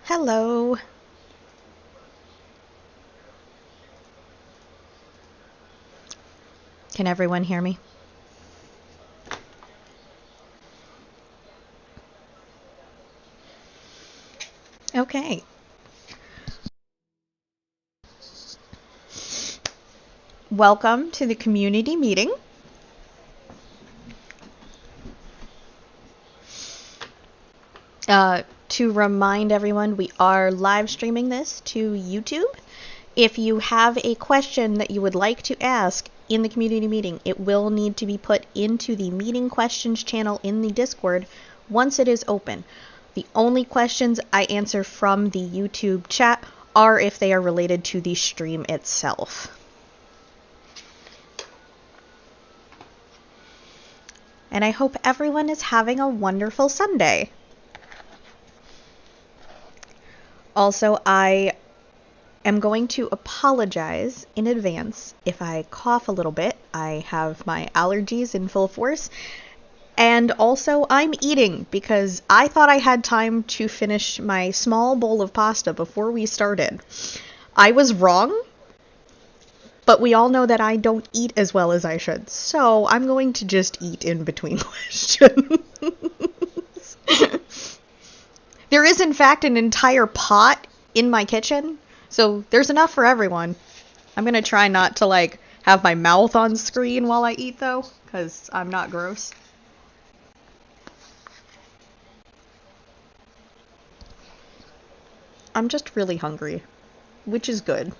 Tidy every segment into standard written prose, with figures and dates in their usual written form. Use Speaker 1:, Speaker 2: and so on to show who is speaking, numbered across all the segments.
Speaker 1: Hello. Can everyone hear me? Okay. Welcome to the community meeting. To remind everyone, we are live streaming this to YouTube. If you have a question that you would like to ask in the community meeting, it will need to be put into the meeting questions channel in the Discord once it is open. The only questions I answer from the YouTube chat are if they are related to the stream itself. And I hope everyone is having a wonderful Sunday. Also, I am going to apologize in advance if I cough a little bit. I have my allergies in full force. And also, I'm eating because I thought I had time to finish my small bowl of pasta before we started. I was wrong, but we all know that I don't eat as well as I should. So I'm going to just eat in between questions. There is, in fact, an entire pot in my kitchen, so there's enough for everyone. I'm going to try not to, have my mouth on screen while I eat, though, because I'm not gross. I'm just really hungry, which is good.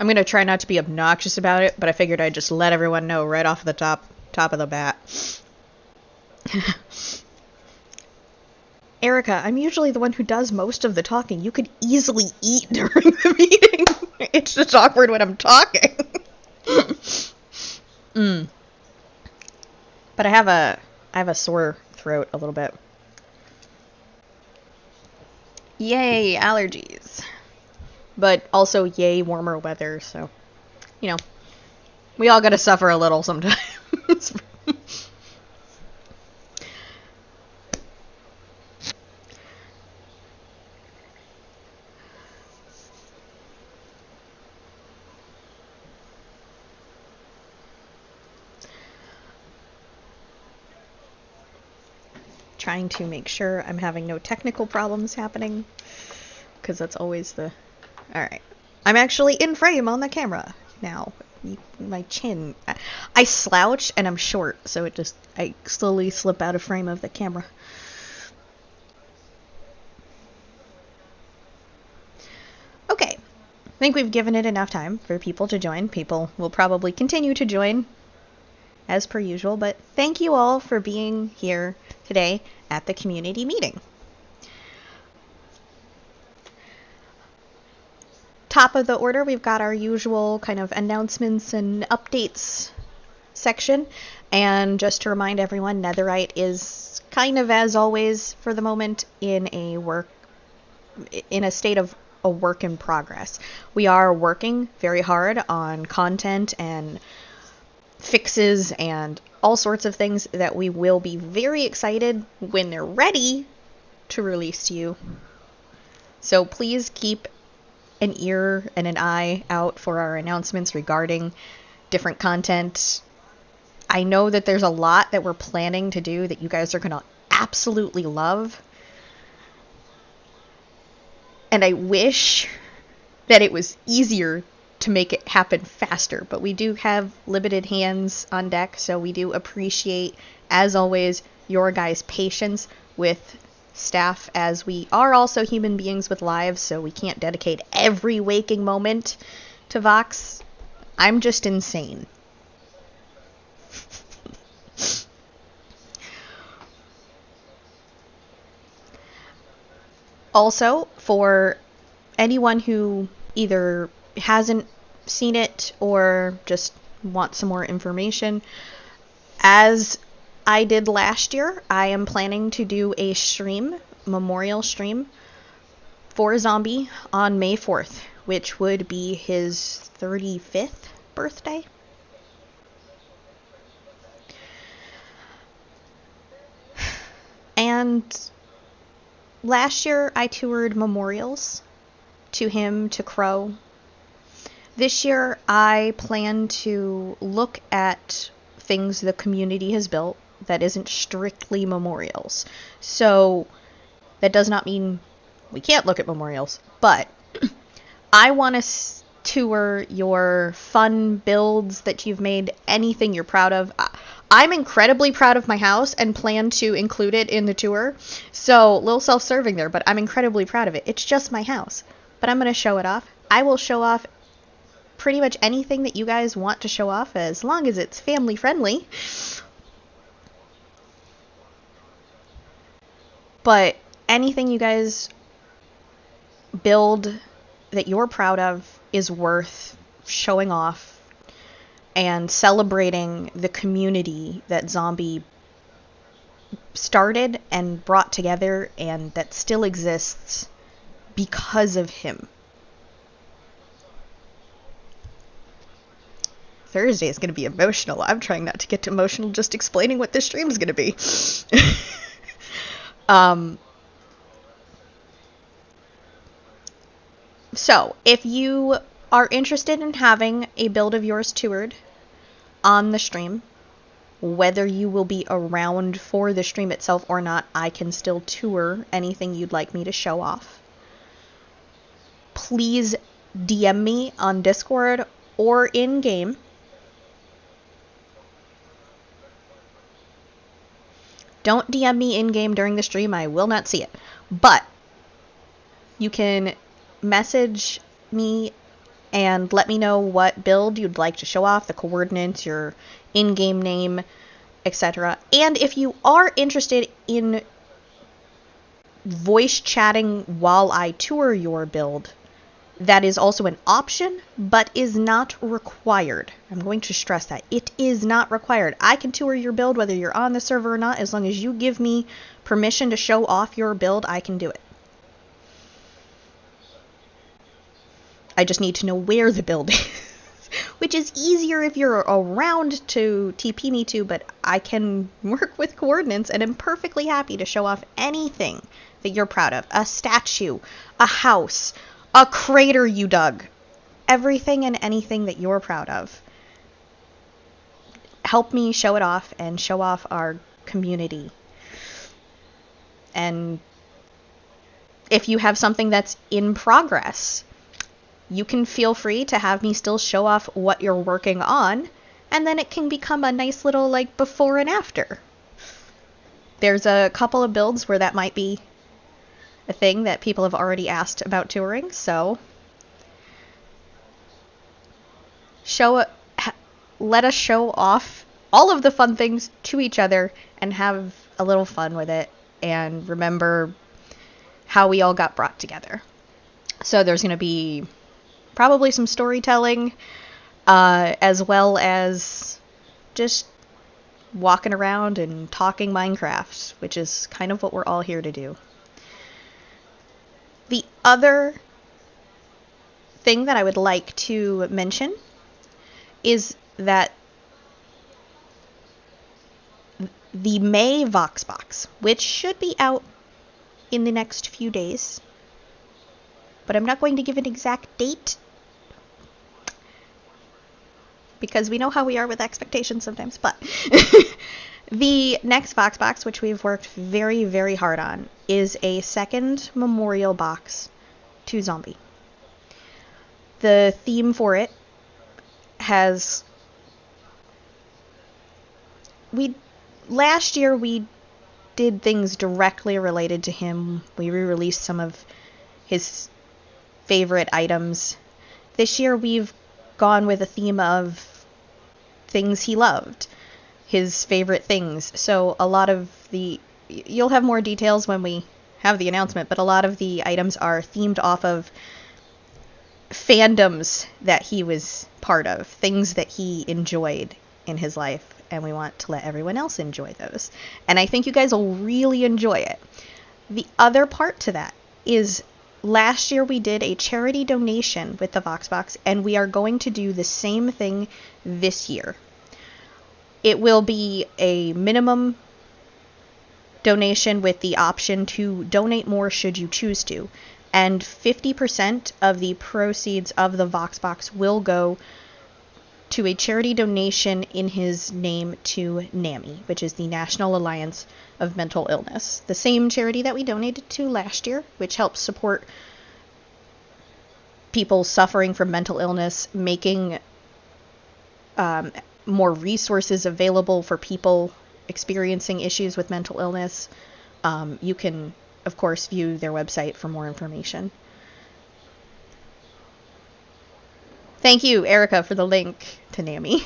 Speaker 1: I'm going to try not to be obnoxious about it, but I figured I'd just let everyone know right off the top of the bat. Erica, I'm usually the one who does most of the talking. You could easily eat during the meeting. It's just awkward when I'm talking. But I have a sore throat a little bit. Yay, allergies. But also, yay, warmer weather, so, we all gotta suffer a little sometimes. Trying to make sure I'm having no technical problems happening, because that's always the... Alright. I'm actually in frame on the camera now. My chin. I slouch and I'm short, so I slowly slip out of frame of the camera. Okay. I think we've given it enough time for people to join. People will probably continue to join as per usual, but thank you all for being here today at the community meeting. Top of the order, we've got our usual kind of announcements and updates section. And just to remind everyone, Netherite is kind of, as always, for the moment, in a state of a work in progress. We are working very hard on content and fixes and all sorts of things that we will be very excited when they're ready to release to you. So please keep an ear and an eye out for our announcements regarding different content. I know that there's a lot that we're planning to do that you guys are going to absolutely love. And I wish that it was easier to make it happen faster, but we do have limited hands on deck, so we do appreciate, as always, your guys' patience with staff, as we are also human beings with lives, so we can't dedicate every waking moment to Vox. I'm just insane. Also, for anyone who either hasn't seen it or just wants some more information, as I did last year, I am planning to do a memorial stream for Zombie on May 4th. which would be his 35th birthday. And last year I toured memorials to him, to Crow. This year I plan to look at things the community has built that isn't strictly memorials. So that does not mean we can't look at memorials, but I want to tour your fun builds that you've made, anything you're proud of. I'm incredibly proud of my house and plan to include it in the tour. So, a little self-serving there, but I'm incredibly proud of it. It's just my house, but I'm going to show it off. I will show off pretty much anything that you guys want to show off, as long as it's family friendly. But anything you guys build that you're proud of is worth showing off and celebrating the community that Zombie started and brought together, and that still exists because of him. Thursday is going to be emotional. I'm trying not to get emotional just explaining what this stream is going to be. So, if you are interested in having a build of yours toured on the stream, whether you will be around for the stream itself or not, I can still tour anything you'd like me to show off. Please DM me on Discord or in-game. Don't DM me in-game during the stream, I will not see it. But you can message me and let me know what build you'd like to show off, the coordinates, your in-game name, etc. And if you are interested in voice chatting while I tour your build, that is also an option, but is not required. I'm going to stress that. It is not required. I can tour your build whether you're on the server or not. As long as you give me permission to show off your build, I can do it. I just need to know where the build is, which is easier if you're around to TP me to, but I can work with coordinates and am perfectly happy to show off anything that you're proud of. A statue, a house, a crater you dug, everything and anything that you're proud of. Help me show it off and show off our community. And if you have something that's in progress, you can feel free to have me still show off what you're working on, and then it can become a nice little, like, before and after. There's a couple of builds where that might be a thing that people have already asked about touring, so let us show off all of the fun things to each other and have a little fun with it and remember how we all got brought together. So there's going to be probably some storytelling, as well as just walking around and talking Minecraft, which is kind of what we're all here to do. The other thing that I would like to mention is that the May Voxbox, which should be out in the next few days, but I'm not going to give an exact date, because we know how we are with expectations sometimes, but the next Voxbox, which we've worked very, very hard on, is a second memorial box to Zombie. The theme for it has... Last year we did things directly related to him. We re-released some of his favorite items. This year we've gone with a theme of things he loved, his favorite things. So a lot of you'll have more details when we have the announcement, but a lot of the items are themed off of fandoms that he was part of, things that he enjoyed in his life, and we want to let everyone else enjoy those. And I think you guys will really enjoy it. The other part to that is last year we did a charity donation with the Voxbox, and we are going to do the same thing this year. It will be a minimum donation with the option to donate more should you choose to. And 50% of the proceeds of the Voxbox will go to a charity donation in his name to NAMI, which is the National Alliance of Mental Illness. The same charity that we donated to last year, which helps support people suffering from mental illness, making more resources available for people experiencing issues with mental illness. You can, of course, view their website for more information. Thank you, Erica, for the link to NAMI.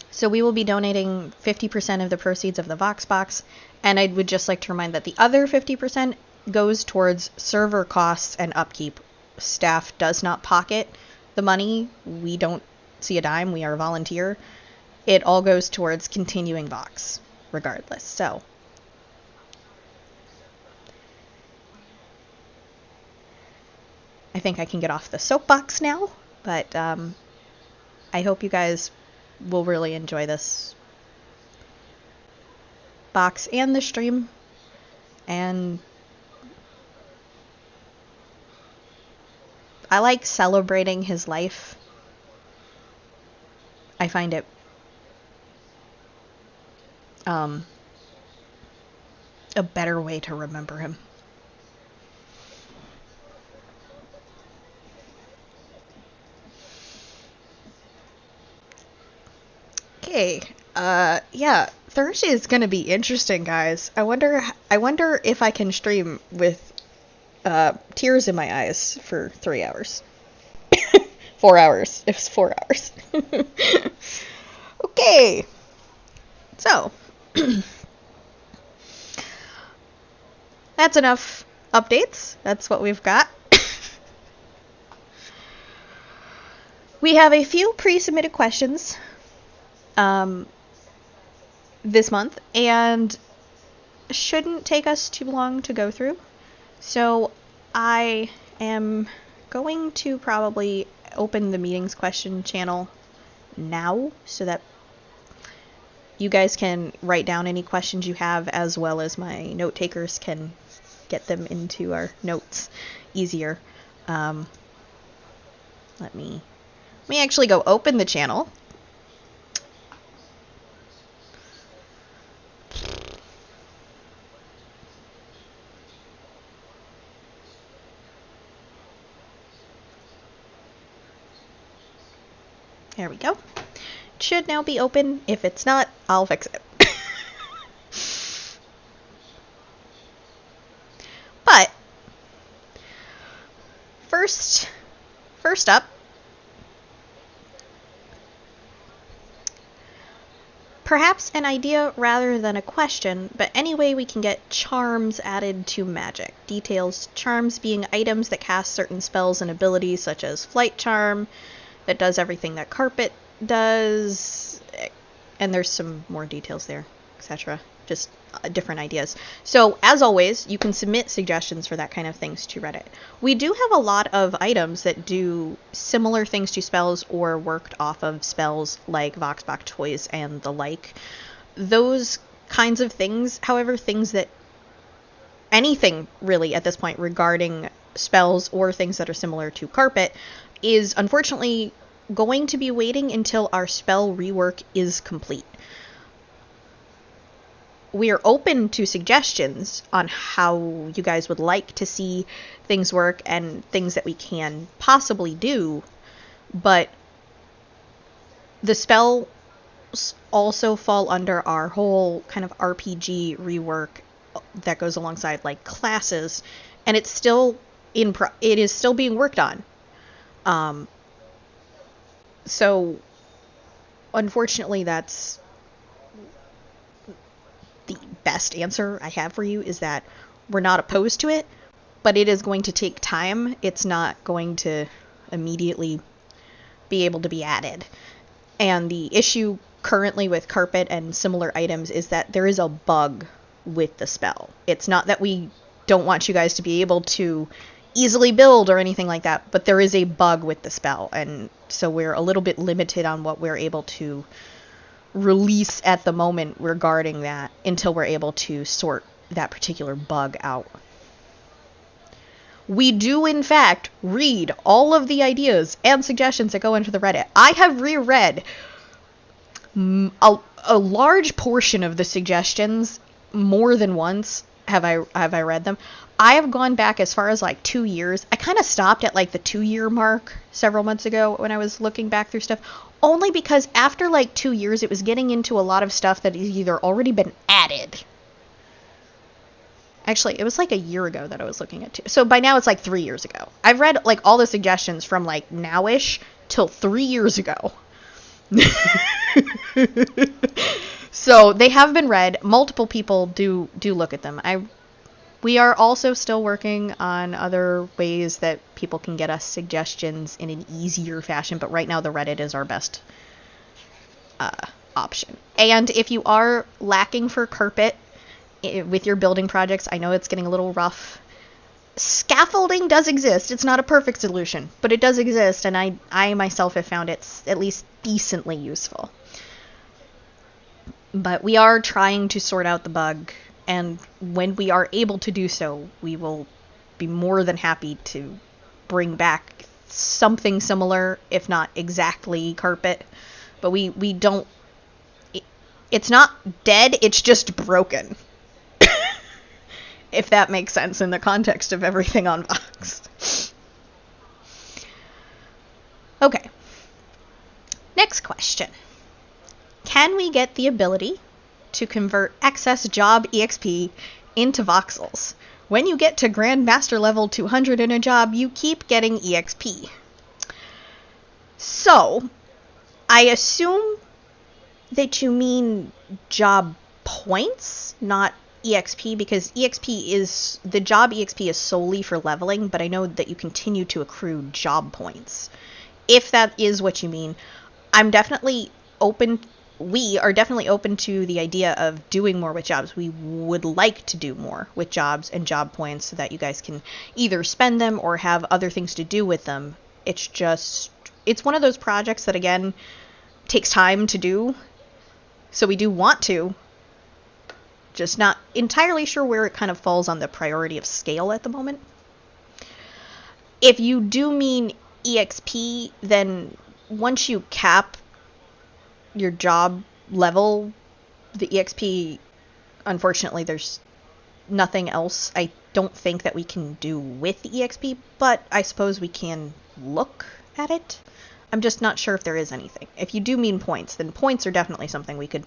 Speaker 1: So we will be donating 50% of the proceeds of the Voxbox, and I would just like to remind that the other 50% goes towards server costs and upkeep. Staff does not pocket the money. We don't see a dime. We are a volunteer. It all goes towards continuing Vox, regardless. So I think I can get off the soapbox now, but I hope you guys will really enjoy this box and the stream, and I like celebrating his life. I find it a better way to remember him. Okay, yeah, Thursday is gonna be interesting, guys. I wonder if I can stream with tears in my eyes for 3 hours. 4 hours. It's 4 hours. Okay. So, that's enough updates. That's what we've got. We have a few pre-submitted questions this month, and shouldn't take us too long to go through. So I am going to probably open the meetings question channel now so that you guys can write down any questions you have, as well as my note takers can get them into our notes easier. Let me actually go open the channel. There we go. It should now be open. If it's not, I'll fix it. But first up, perhaps an idea rather than a question, but any way we can get charms added to magic. Details: charms being items that cast certain spells and abilities, such as flight charm, that does everything that carpet does, and there's some more details there, etc. Just different ideas. So, as always, you can submit suggestions for that kind of things to Reddit. We do have a lot of items that do similar things to spells or worked off of spells, like Voxbox toys and the like. Those kinds of things, however, anything really at this point regarding spells or things that are similar to carpet, is unfortunately going to be waiting until our spell rework is complete. We are open to suggestions on how you guys would like to see things work and things that we can possibly do, but the spells also fall under our whole kind of RPG rework that goes alongside like classes, and it's still it is still being worked on. So unfortunately, that's the best answer I have for you, is that we're not opposed to it, but it is going to take time. It's not going to immediately be able to be added. And the issue currently with carpet and similar items is that there is a bug with the spell. It's not that we don't want you guys to be able to easily build or anything like that, but there is a bug with the spell, and so we're a little bit limited on what we're able to release at the moment regarding that until we're able to sort that particular bug out. We do, in fact, read all of the ideas and suggestions that go into the Reddit. I have reread a large portion of the suggestions more than once. Have I read them? I have gone back as far as like 2 years. I kind of stopped at like the 2-year mark several months ago when I was looking back through stuff, only because after like 2 years it was getting into a lot of stuff that has either already been added. Actually, it was like a year ago that I was looking at too. So by now it's like 3 years ago. I've read like all the suggestions from like nowish till 3 years ago. So they have been read. Multiple people do look at them. We are also still working on other ways that people can get us suggestions in an easier fashion, but right now the Reddit is our best option. And if you are lacking for carpet with your building projects, I know it's getting a little rough. Scaffolding does exist. It's not a perfect solution, but it does exist, and I myself have found it's at least decently useful. But we are trying to sort out the bug, and when we are able to do so, we will be more than happy to bring back something similar, if not exactly carpet. But we don't... It's not dead, it's just broken. If that makes sense in the context of everything on Vox. Okay. Next question. Can we get the ability to convert excess job EXP into voxels? When you get to Grandmaster level 200 in a job, you keep getting EXP. So, I assume that you mean job points, not EXP, because the job EXP is solely for leveling, but I know that you continue to accrue job points. If that is what you mean, we are definitely open to the idea of doing more with jobs. We would like to do more with jobs and job points so that you guys can either spend them or have other things to do with them. It's one of those projects that, again, takes time to do. So we do want to, just not entirely sure where it kind of falls on the priority of scale at the moment. If you do mean EXP, then once you cap your job level, the EXP, unfortunately, there's nothing else I don't think that we can do with the EXP, but I suppose we can look at it. I'm just not sure if there is anything. If you do mean points, then points are definitely something we could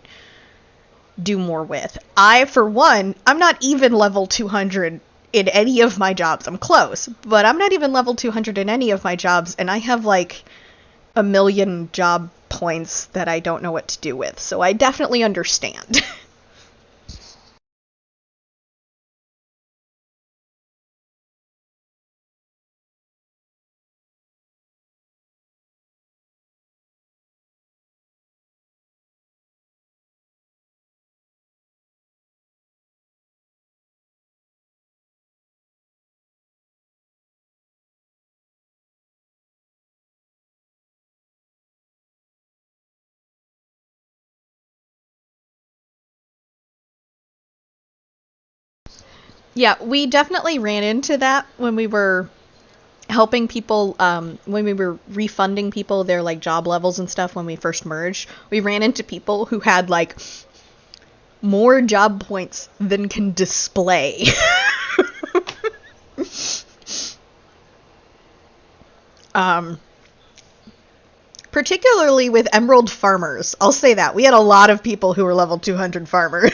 Speaker 1: do more with. For one, I'm not even level 200 in any of my jobs. I'm close, but I'm not even level 200 in any of my jobs, and I have like 1 million job points that I don't know what to do with, so I definitely understand. Yeah, we definitely ran into that when we were helping people, when we were refunding people their like job levels and stuff when we first merged. We ran into people who had like more job points than can display. Particularly with emerald farmers. I'll say that. We had a lot of people who were level 200 farmers.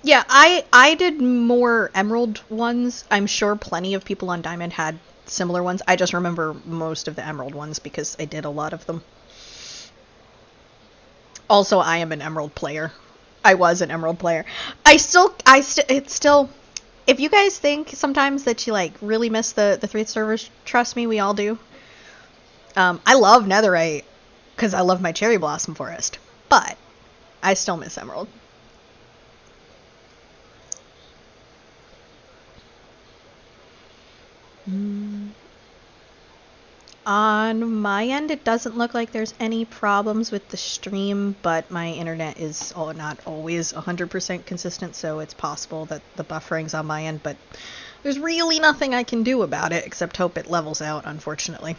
Speaker 1: Yeah, I did more emerald ones. I'm sure plenty of people on Diamond had similar ones. I just remember most of the emerald ones because I did a lot of them. Also, I am an emerald player. I was an emerald player. It's still, If you guys think sometimes that you like really miss the 3 servers, trust me, we all do. I love Netherite because I love my Cherry Blossom Forest, but I still miss Emerald. On my end, it doesn't look like there's any problems with the stream, but my internet is not always 100% consistent, so it's possible that the buffering's on my end, but there's really nothing I can do about it except hope it levels out, unfortunately.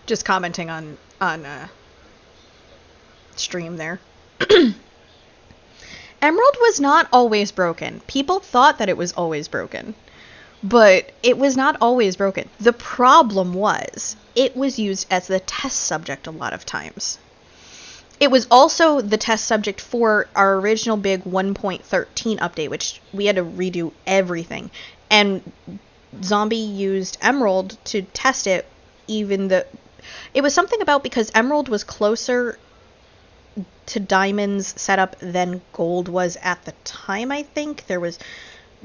Speaker 1: Just commenting on stream there. Emerald was not always broken. People thought that it was always broken, but it was not always broken. The problem was it was used as the test subject a lot of times. It was also the test subject for our original big 1.13 update, which we had to redo everything. And Zombie used Emerald to test it, it was something about because Emerald was closer to Diamond's setup than Gold was at the time, I think.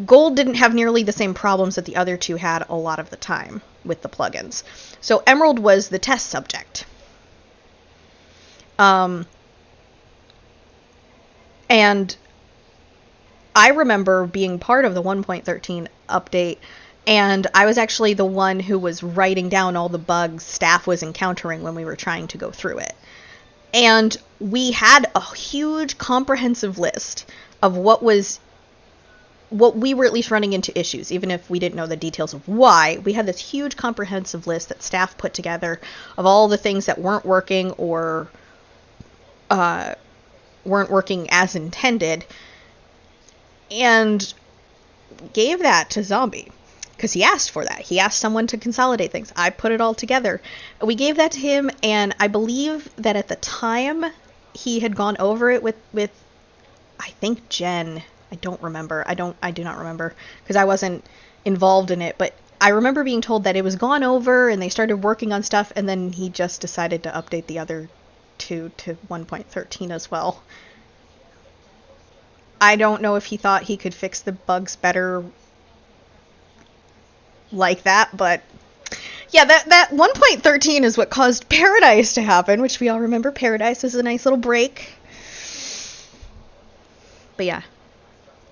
Speaker 1: Gold didn't have nearly the same problems that the other two had a lot of the time with the plugins. So Emerald was the test subject. And I remember being part of the 1.13 update, and I was actually the one who was writing down all the bugs staff was encountering when we were trying to go through it. And we had a huge comprehensive list of what we were at least running into issues, even if we didn't know the details of why. We had this huge comprehensive list that staff put together of all the things that weren't working or weren't working as intended, and gave that to Zombie. Because he asked for that. He asked someone to consolidate things. I put it all together. We gave that to him, and I believe that at the time he had gone over it with I think Jen. I don't remember. I do not remember because I wasn't involved in it, but I remember being told that it was gone over and they started working on stuff, and then he just decided to update the other two to 1.13 as well. I don't know if he thought he could fix the bugs better like that, but yeah, that 1.13 is what caused Paradise to happen, which we all remember. Paradise was a nice little break. But yeah,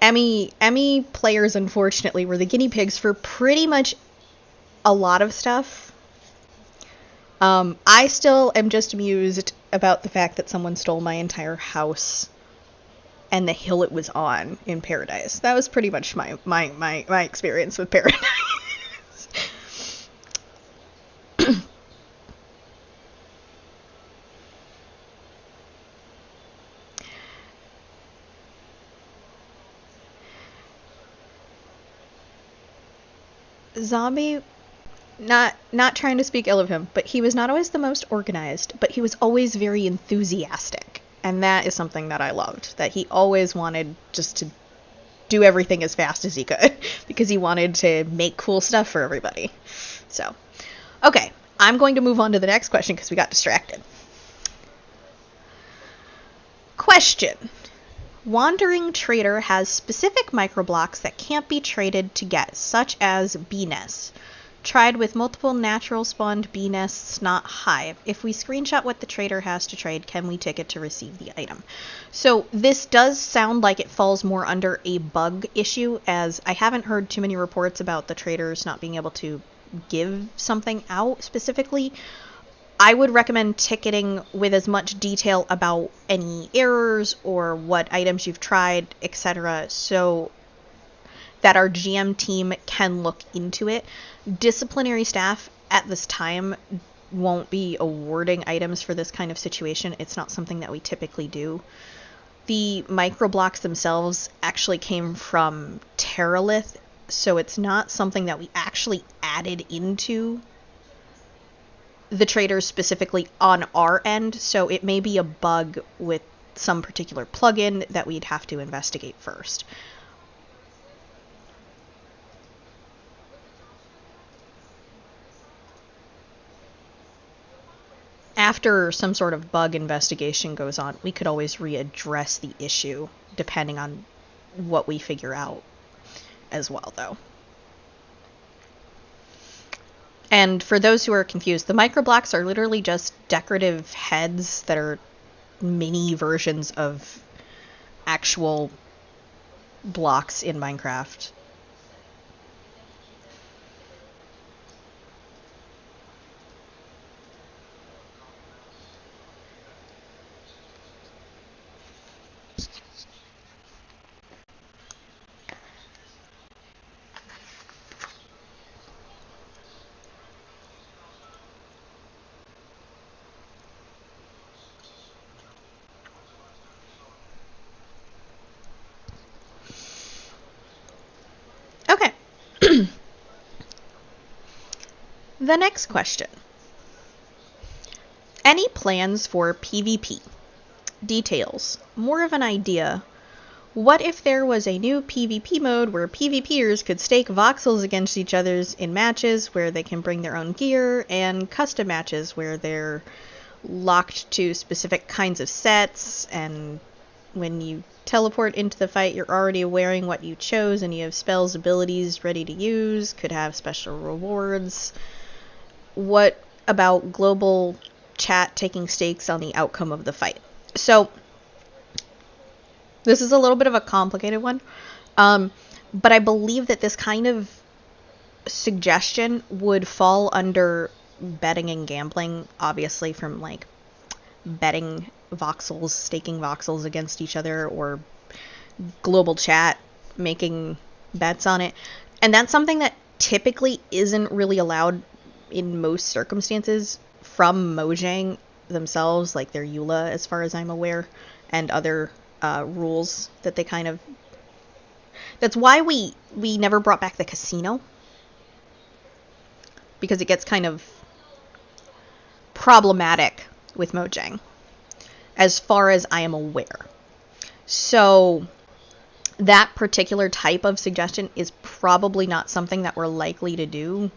Speaker 1: Emmy players, unfortunately, were the guinea pigs for pretty much a lot of stuff. I still am just amused about the fact that someone stole my entire house and the hill it was on in Paradise. That was pretty much my experience with Paradise. Zombie, not trying to speak ill of him, but he was not always the most organized, but he was always very enthusiastic. And that is something that I loved, that he always wanted just to do everything as fast as he could, because he wanted to make cool stuff for everybody. So, okay, I'm going to move on to the next question because we got distracted. Question. Wandering Trader has specific microblocks that can't be traded to get, such as bee nests. Tried with multiple natural spawned bee nests, not hive. If we screenshot what the trader has to trade, can we ticket to receive the item? So this does sound like it falls more under a bug issue, as I haven't heard too many reports about the traders not being able to give something out specifically. I would recommend ticketing with as much detail about any errors or what items you've tried, etc., so that our GM team can look into it. Disciplinary staff at this time won't be awarding items for this kind of situation. It's not something that we typically do. The microblocks themselves actually came from Terralith, so it's not something that we actually added into the traders specifically on our end, so it may be a bug with some particular plugin that we'd have to investigate first. after some sort of bug investigation goes on, we could always readdress the issue depending on what we figure out as well, though. And for those who are confused, the microblocks are literally just decorative heads that are mini versions of actual blocks in Minecraft. Okay. The next question. Any plans for PvP? Details. More of an idea. What if there was a new PvP mode where PvPers could stake voxels against each other in matches where they can bring their own gear, and custom matches where they're locked to specific kinds of sets, and when you teleport into the fight, you're already wearing what you chose and you have spells, abilities ready to use, could have special rewards. What about global chat taking stakes on the outcome of the fight? So, this is a little bit of a complicated one, but I believe that this kind of suggestion would fall under betting and gambling, obviously from like betting voxels, staking voxels against each other, or global chat making bets on it. And that's something that typically isn't really allowed in most circumstances from Mojang themselves, like their EULA, as far as I'm aware, and other rules that they kind of... That's why we never brought back the casino, because it gets kind of problematic with Mojang, as far as I am aware. So that particular type of suggestion is probably not something that we're likely to do.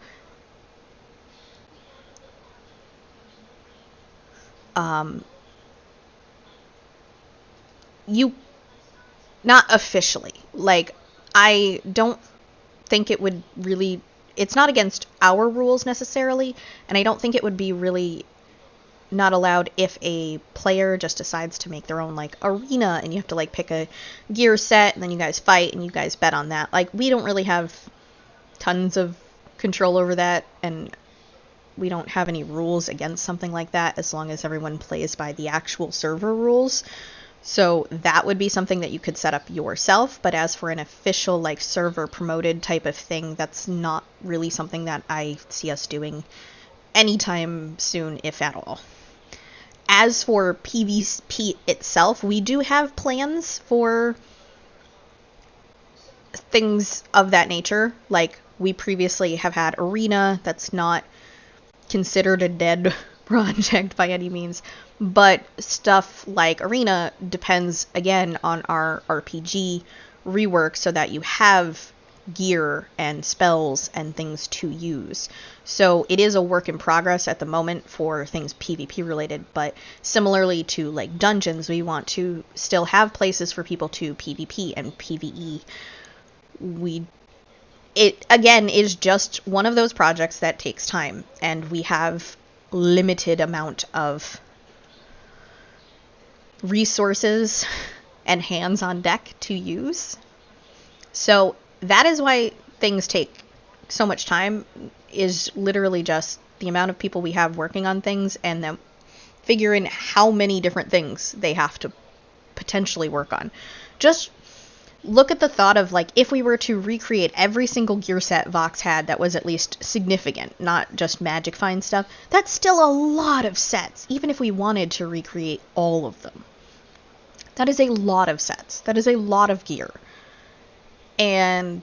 Speaker 1: Not officially. Like, I don't think it would really... It's not against our rules necessarily, and I don't think it would be really not allowed if a player just decides to make their own, like, arena, and you have to, like, pick a gear set, and then you guys fight, and you guys bet on that. Like, we don't really have tons of control over that, and we don't have any rules against something like that, as long as everyone plays by the actual server rules. So that would be something that you could set up yourself, but as for an official, like, server promoted type of thing, that's not really something that I see us doing anytime soon, if at all. As for PvP itself, we do have plans for things of that nature. Like, we previously have had Arena, that's not considered a dead project by any means, but stuff like Arena depends, again, on our RPG rework so that you have gear and spells and things to use. So it is a work in progress at the moment for things PvP related, but similarly to like dungeons, we want to still have places for people to PvP and PvE. It again is just one of those projects that takes time, and we have limited amount of resources and hands on deck to use. So that is why things take so much time, is literally just the amount of people we have working on things and then figuring how many different things they have to potentially work on. Just look at the thought of, like, if we were to recreate every single gear set Vox had that was at least significant, not just Magic Find stuff, that's still a lot of sets, even if we wanted to recreate all of them. That is a lot of sets. That is a lot of gear. And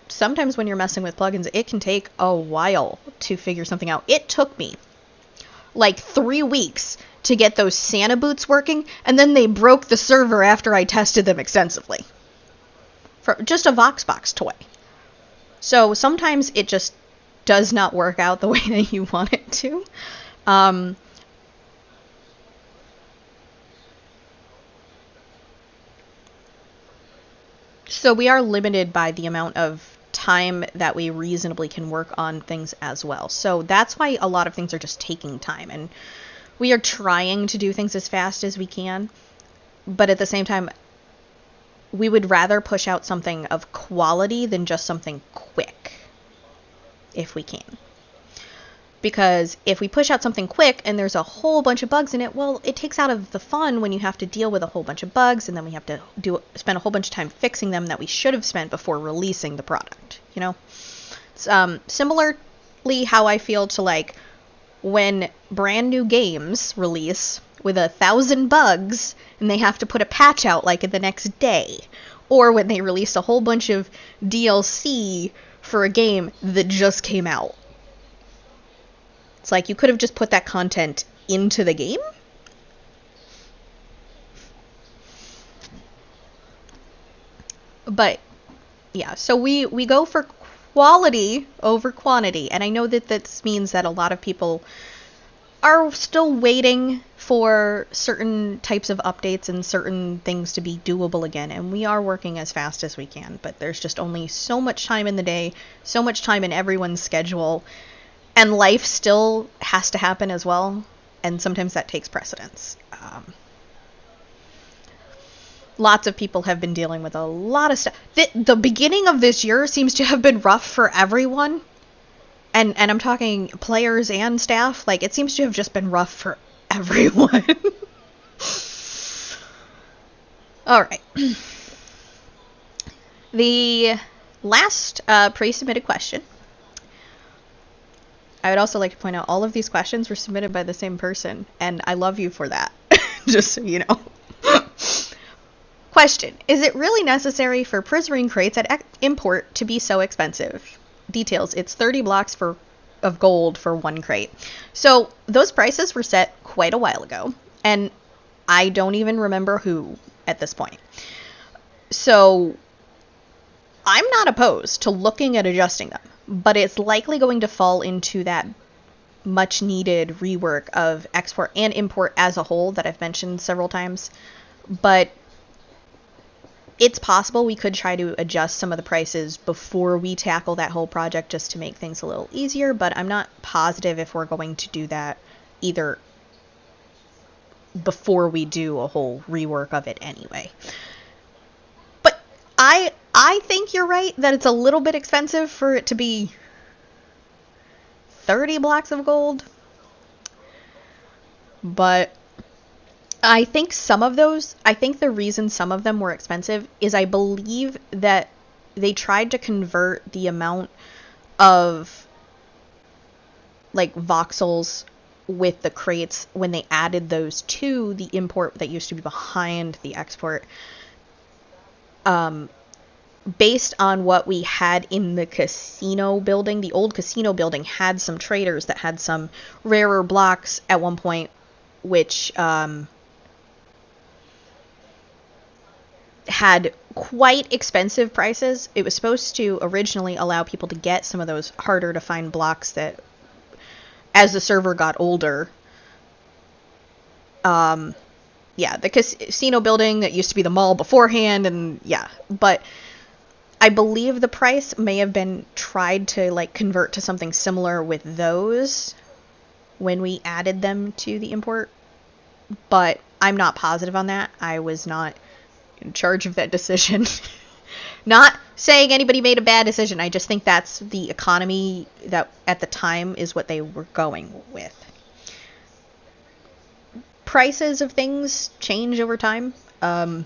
Speaker 1: sometimes when you're messing with plugins, it can take a while to figure something out. It took me like 3 weeks to get those Santa boots working, and then they broke the server after I tested them extensively. For just a Voxbox toy. So sometimes it just does not work out the way that you want it to. So we are limited by the amount of time that we reasonably can work on things as well. So that's why a lot of things are just taking time, and we are trying to do things as fast as we can, but at the same time, we would rather push out something of quality than just something quick, if we can. Because if we push out something quick and there's a whole bunch of bugs in it, well, it takes out of the fun when you have to deal with a whole bunch of bugs, and then we have to spend a whole bunch of time fixing them that we should have spent before releasing the product, you know? It's, similarly how I feel to, like, when brand new games release with 1,000 bugs and they have to put a patch out like the next day, or when they release a whole bunch of DLC for a game that just came out. It's like, you could have just put that content into the game. But yeah, so we go for quality over quantity, and I know that this means that a lot of people are still waiting for certain types of updates and certain things to be doable again, and we are working as fast as we can, but there's just only so much time in the day, so much time in everyone's schedule, and life still has to happen as well, and sometimes that takes precedence. Lots of people have been dealing with a lot of stuff. The beginning of this year seems to have been rough for everyone. And I'm talking players and staff. Like, it seems to have just been rough for everyone. Alright. The last pre-submitted question. I would also like to point out all of these questions were submitted by the same person, and I love you for that. Just so you know. Question. Is it really necessary for Prismarine crates at import to be so expensive? Details. It's 30 blocks of gold for one crate. So those prices were set quite a while ago, and I don't even remember who at this point. So I'm not opposed to looking at adjusting them, but it's likely going to fall into that much needed rework of export and import as a whole that I've mentioned several times. But it's possible we could try to adjust some of the prices before we tackle that whole project just to make things a little easier, but I'm not positive if we're going to do that either before we do a whole rework of it anyway. But I think you're right that it's a little bit expensive for it to be 30 blocks of gold. But I think the reason some of them were expensive is I believe that they tried to convert the amount of, like, voxels with the crates when they added those to the import that used to be behind the export, based on what we had in the casino building. The old casino building had some traders that had some rarer blocks at one point, which had quite expensive prices. It was supposed to originally allow people to get some of those harder to find blocks that, as the server got older, the casino building that used to be the mall beforehand, and yeah, but I believe the price may have been tried to, like, convert to something similar with those when we added them to the import, but I'm not positive on that. I was not in charge of that decision. Not saying anybody made a bad decision. I just think that's the economy that at the time is what they were going with. Prices of things change over time. And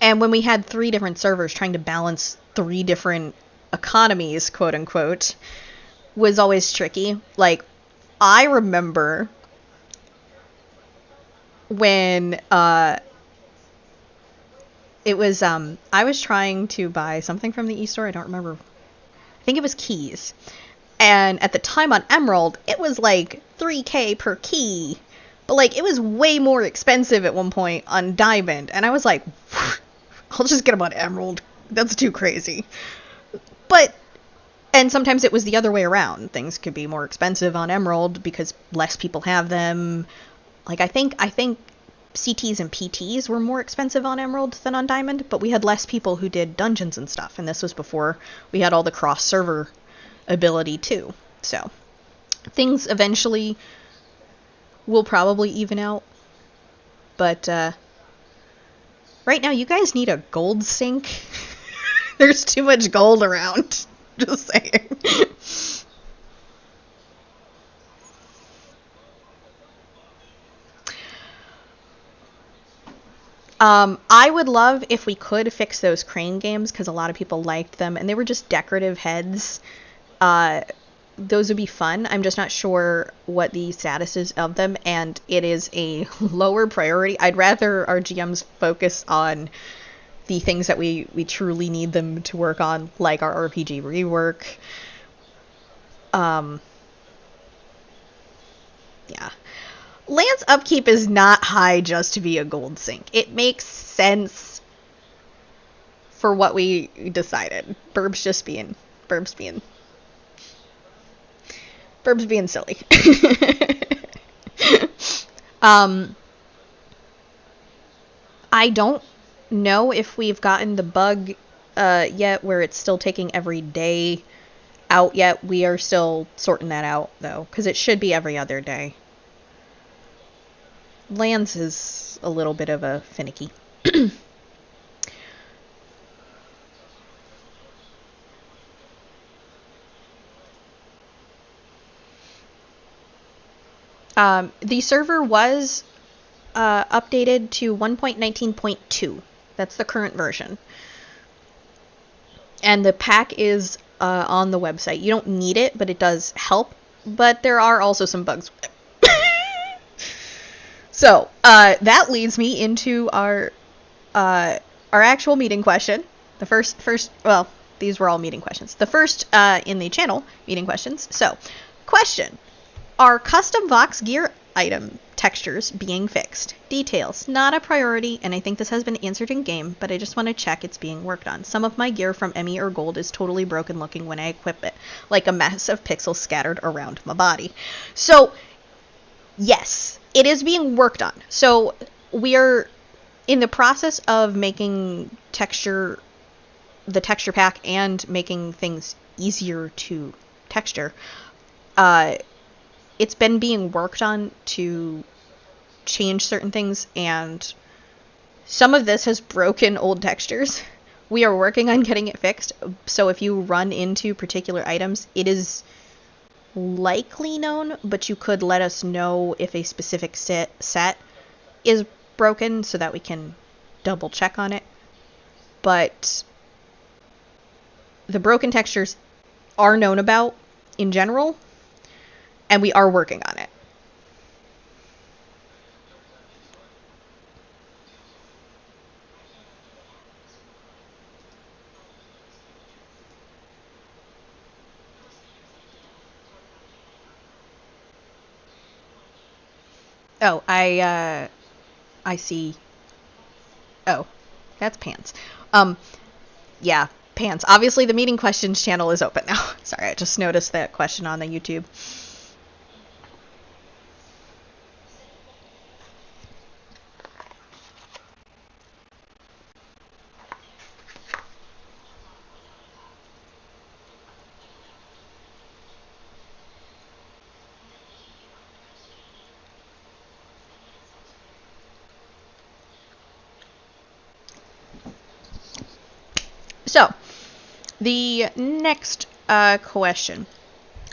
Speaker 1: when we had 3 different servers trying to balance 3 different economies, quote unquote, was always tricky. Like, I remember when it was, I was trying to buy something from the e-store. I don't remember. I think it was keys. And at the time on Emerald, it was like 3K per key. But, like, it was way more expensive at one point on Diamond. And I was like, I'll just get them on Emerald. That's too crazy. But, and sometimes it was the other way around. Things could be more expensive on Emerald because less people have them. Like, I think CTs and PTs were more expensive on Emerald than on Diamond, but we had less people who did dungeons and stuff, and this was before we had all the cross-server ability too. So things eventually will probably even out, but right now you guys need a gold sink. There's too much gold around. Just saying. I would love if we could fix those crane games, because a lot of people liked them, and they were just decorative heads. Those would be fun. I'm just not sure what the status is of them, and it is a lower priority. I'd rather our GMs focus on the things that we truly need them to work on, like our RPG rework. Yeah. Land's upkeep is not high just to be a gold sink. It makes sense for what we decided. Burb's being silly. I don't know if we've gotten the bug yet where it's still taking every day out yet. We are still sorting that out though, because it should be every other day. Lands is a little bit of a finicky. The server was updated to 1.19.2. That's the current version. And the pack is on the website. You don't need it, but it does help. But there are also some bugs. So, that leads me into our actual meeting question. The first, well, these were all meeting questions. The first in the channel, meeting questions. So, question. Are custom Vox gear item textures being fixed? Details. Not a priority, and I think this has been answered in game, but I just want to check it's being worked on. Some of my gear from Emmy or Gold is totally broken looking when I equip it, like a mess of pixels scattered around my body. So, yes, it is being worked on. So, we are in the process of making the texture pack and making things easier to texture. It's been being worked on to change certain things, and some of this has broken old textures. We are working on getting it fixed, so if you run into particular items, it is likely known, but you could let us know if a specific set is broken so that we can double check on it. But the broken textures are known about in general, and we are working on it. Oh, I see. Oh, that's Pants. Yeah, Pants. Obviously, the meeting questions channel is open now. Sorry, I just noticed that question on the YouTube. So, the next question.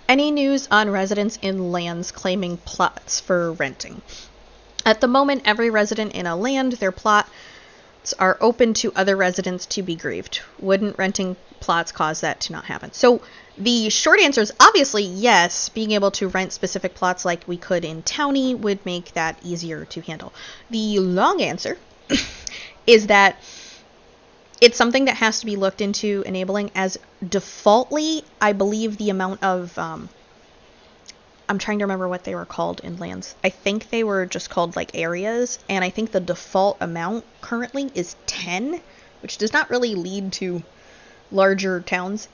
Speaker 1: Any news on residents in lands claiming plots for renting? At the moment, every resident in a land, their plots are open to other residents to be grieved. Wouldn't renting plots cause that to not happen? So, the short answer is obviously yes. Being able to rent specific plots like we could in Townie would make that easier to handle. The long answer is that it's something that has to be looked into enabling, as defaultly, I believe the amount of, I'm trying to remember what they were called in lands. I think they were just called like areas, and I think the default amount currently is 10, which does not really lead to larger towns.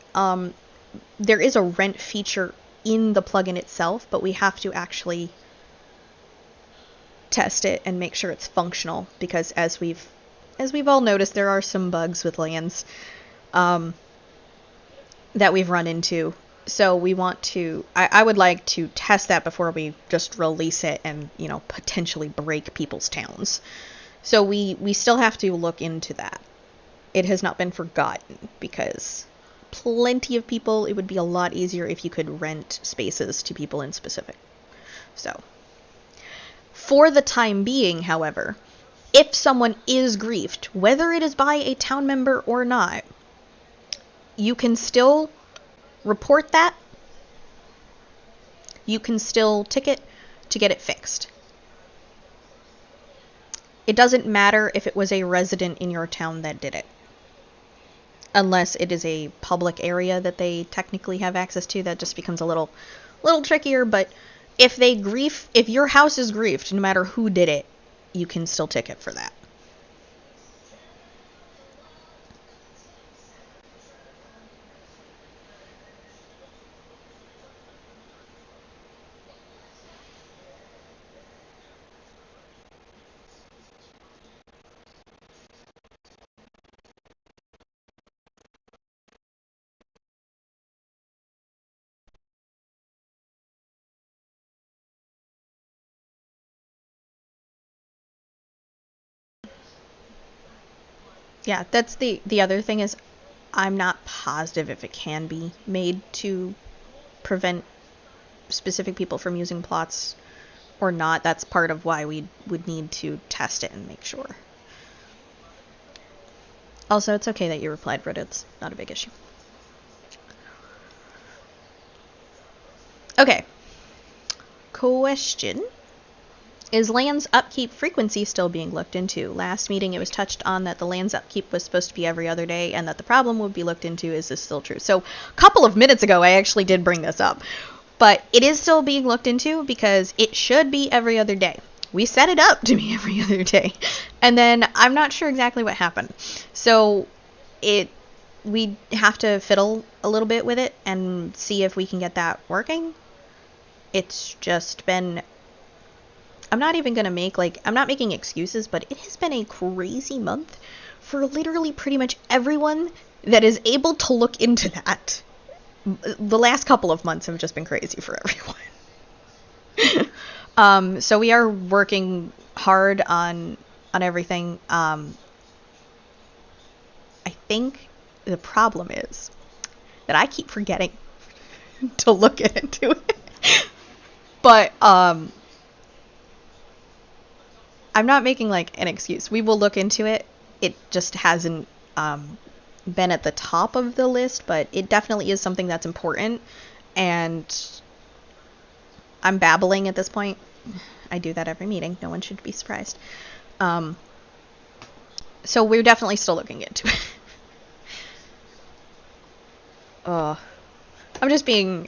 Speaker 1: There is a rent feature in the plugin itself, but we have to actually test it and make sure it's functional, because as we've all noticed, there are some bugs with lands that we've run into. So we want to, I would like to test that before we just release it and, you know, potentially break people's towns. So we still have to look into that. It has not been forgotten, because plenty of people, it would be a lot easier if you could rent spaces to people in specific. So, for the time being, however, if someone is griefed, whether it is by a town member or not, you can still report that. You can still ticket to get it fixed. It doesn't matter if it was a resident in your town that did it. Unless it is a public area that they technically have access to, that just becomes a little trickier. But if your house is griefed, no matter who did it, you can still ticket for that. Yeah, that's the other thing is, I'm not positive if it can be made to prevent specific people from using plots or not. That's part of why we would need to test it and make sure. Also, it's okay that you replied, Britta. It's not a big issue. Okay. Question. Is land's upkeep frequency still being looked into? Last meeting it was touched on that the land's upkeep was supposed to be every other day and that the problem would be looked into. Is this still true? So a couple of minutes ago I actually did bring this up. But it is still being looked into, because it should be every other day. We set it up to be every other day. And then I'm not sure exactly what happened. So we have to fiddle a little bit with it and see if we can get that working. It's just been, I'm not even going to make, I'm not making excuses, but it has been a crazy month for literally pretty much everyone that is able to look into that. The last couple of months have just been crazy for everyone. So we are working hard on everything. I think the problem is that I keep forgetting to look into it. But I'm not making an excuse. We will look into it. It just hasn't been at the top of the list, but it definitely is something that's important. And I'm babbling at this point. I do that every meeting. No one should be surprised. So we're definitely still looking into it. I'm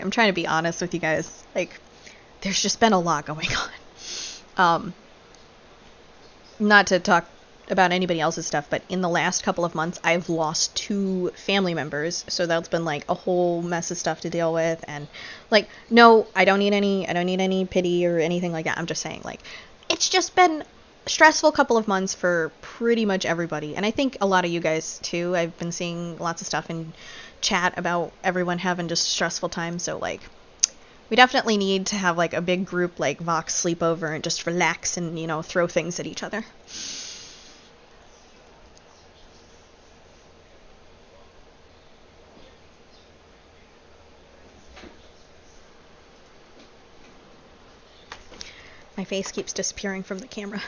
Speaker 1: trying to be honest with you guys. There's just been a lot going on. Not to talk about anybody else's stuff, but in the last couple of months, I've lost 2 family members, so that's been a whole mess of stuff to deal with. And no, I don't need any pity or anything like that. I'm just saying, it's just been a stressful couple of months for pretty much everybody, and I think a lot of you guys too. I've been seeing lots of stuff in chat about everyone having just stressful times, so we definitely need to have a big group Vox sleepover and just relax and throw things at each other. My face keeps disappearing from the camera.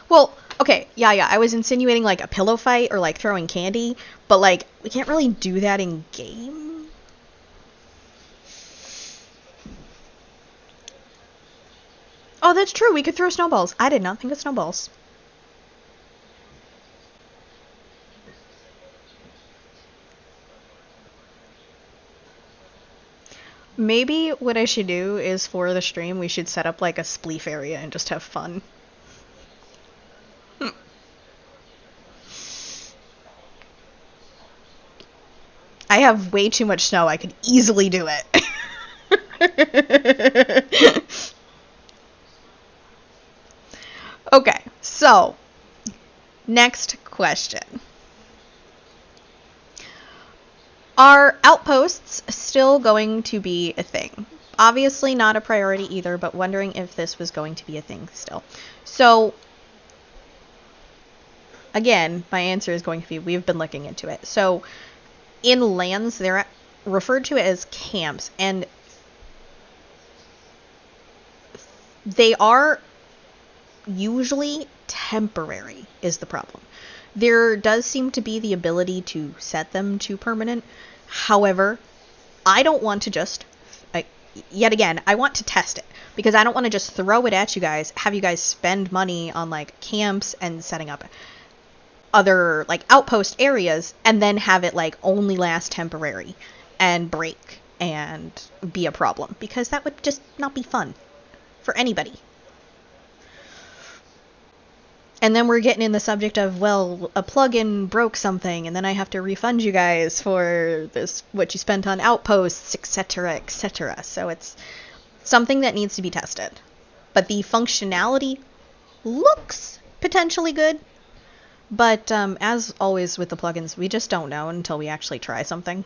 Speaker 1: Well, okay, yeah, I was insinuating a pillow fight or throwing candy, but we can't really do that in game. Oh, that's true. We could throw snowballs. I did not think of snowballs. Maybe what I should do is for the stream, we should set up a spleef area and just have fun. I have way too much snow. I could easily do it. Okay, so next question. Are outposts still going to be a thing? Obviously not a priority either, but wondering if this was going to be a thing still. So, again, my answer is going to be we've been looking into it. So, in lands, they're referred to as camps, and they are usually temporary is the problem. There does seem to be the ability to set them to permanent. However, I don't want to just, yet again, I want to test it. Because I don't want to just throw it at you guys, have you guys spend money on, like, camps and setting up other, like, outpost areas, and then have it, like, only last temporary and break and be a problem. Because that would just not be fun for anybody. And then we're getting in the subject of, well, a plugin broke something, and then I have to refund you guys for this, what you spent on outposts, etc., etc. So it's something that needs to be tested. But the functionality looks potentially good. But as always with the plugins, we just don't know until we actually try something.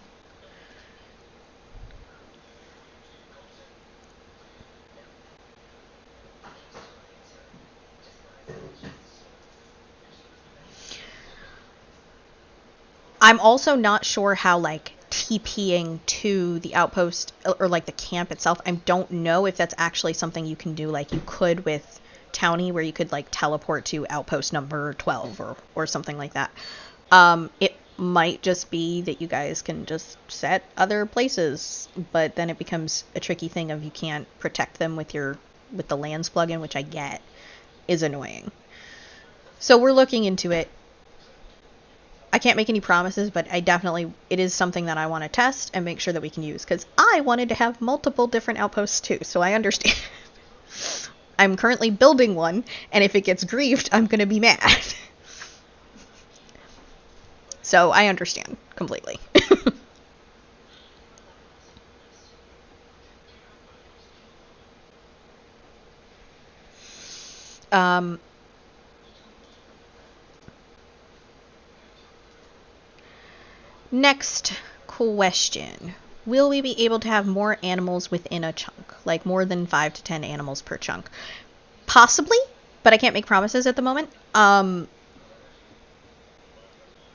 Speaker 1: I'm also not sure how, like, TPing to the outpost, or, like, the camp itself, I don't know if that's actually something you can do like you could with Townie, where you could, like, teleport to outpost number 12 or something like that. It might just be that you guys can just set other places, but then it becomes a tricky thing of you can't protect them with the lands plugin, which I get is annoying. So we're looking into it. I can't make any promises, but it is something that I want to test and make sure that we can use, because I wanted to have multiple different outposts too, so I understand. I'm currently building one, and if it gets griefed, I'm going to be mad. So I understand completely. Next question. Will we be able to have more animals within a chunk? Like more than 5 to 10 animals per chunk? Possibly, but I can't make promises at the moment.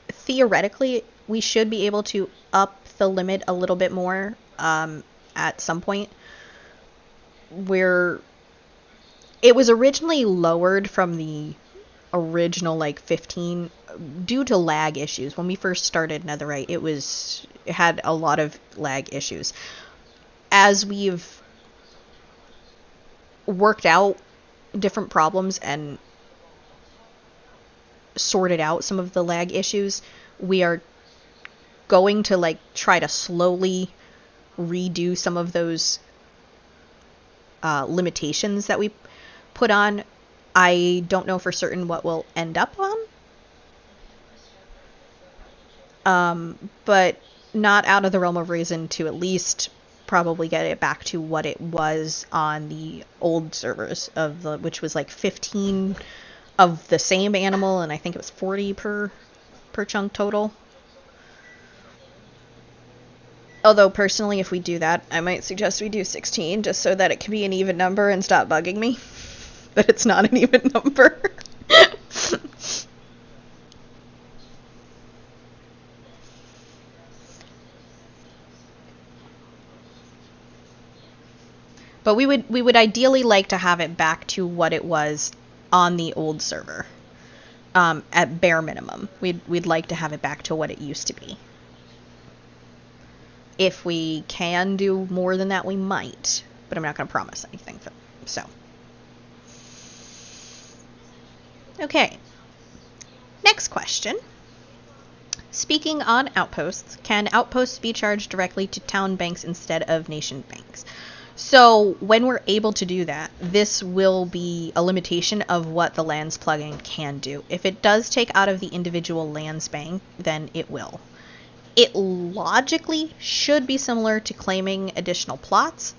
Speaker 1: Theoretically, we should be able to up the limit a little bit more at some point. Where it was originally lowered from the original, like, 15 due to lag issues. When we first started Netherite, it had a lot of lag issues. As we've worked out different problems and sorted out some of the lag issues, we are going to, like, try to slowly redo some of those limitations that we put on. I don't know for certain what we'll end up on. But not out of the realm of reason to at least probably get it back to what it was on the old servers, which was like 15 of the same animal, and I think it was 40 per chunk total. Although personally, if we do that, I might suggest we do 16, just so that it can be an even number and stop bugging me that it's not an even number. But we would ideally like to have it back to what it was on the old server. At bare minimum, we'd like to have it back to what it used to be. If we can do more than that, we might, but I'm not going to promise anything. So, okay. Next question. Speaking on outposts, can outposts be charged directly to town banks instead of nation banks? So when we're able to do that, this will be a limitation of what the lands plugin can do. If it does take out of the individual lands bank, then it will. It logically should be similar to claiming additional plots,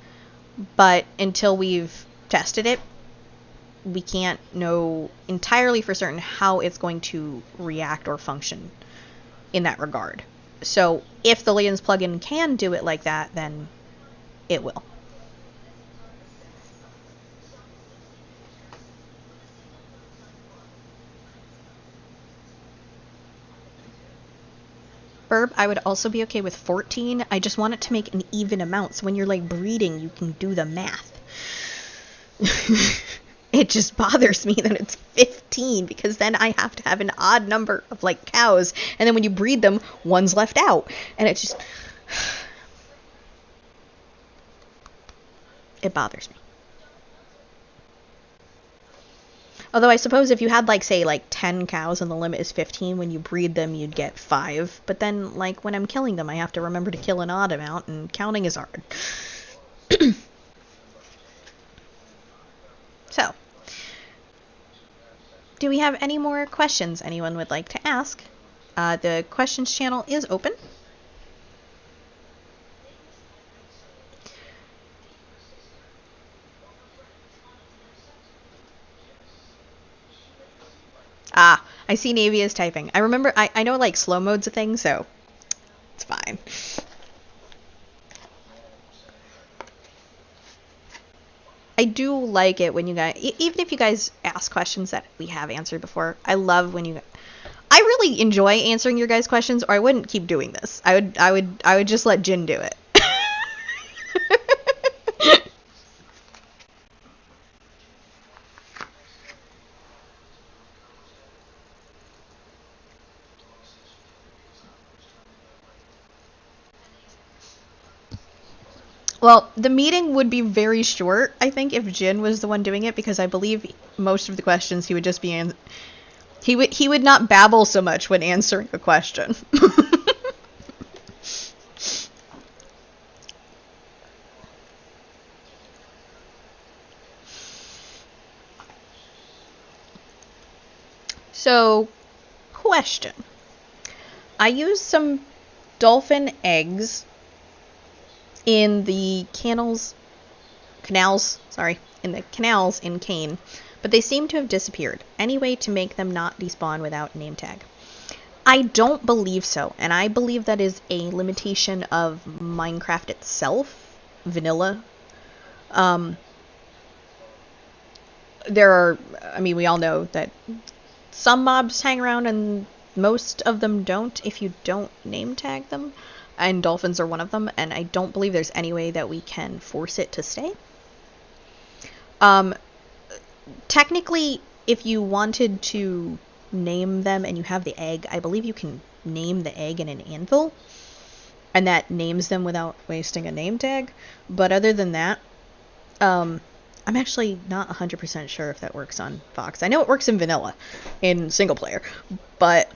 Speaker 1: but until we've tested it, we can't know entirely for certain how it's going to react or function in that regard. So if the Liens plugin can do it like that, then it will. Burb, I would also be okay with 14. I just want it to make an even amount, so when you're like breeding, you can do the math. It just bothers me that it's 15, because then I have to have an odd number of like cows, and then when you breed them, one's left out, and it just it bothers me. Although I suppose if you had, like, say, like 10 cows and the limit is 15, when you breed them, you'd get 5. But then, like, when I'm killing them, I have to remember to kill an odd amount, and counting is hard. So, do we have any more questions anyone would like to ask? The questions channel is open. Ah, I see Navy is typing. I remember, I know, like, slow mode's a thing, so it's fine. I do like it when you guys, even if you guys ask questions that we have answered before, I love when you, I really enjoy answering your guys' questions, or I wouldn't keep doing this. I would just let Jin do it. Well, the meeting would be very short, I think, if Jin was the one doing it, because I believe most of the questions he would just be he would not babble so much when answering a question. So, question. I used some dolphin eggs in the canals in Kane, but they seem to have disappeared. Any way to make them not despawn without name tag? I don't believe so, and I believe that is a limitation of Minecraft itself, vanilla. There are, I mean, we all know that some mobs hang around and most of them don't if you don't name tag them. And dolphins are one of them, and I don't believe there's any way that we can force it to stay. Technically, if you wanted to name them and you have the egg, I believe you can name the egg in an anvil, and that names them without wasting a name tag. But other than that, I'm actually not 100% sure if that works on Fox. I know it works in vanilla, in single player, but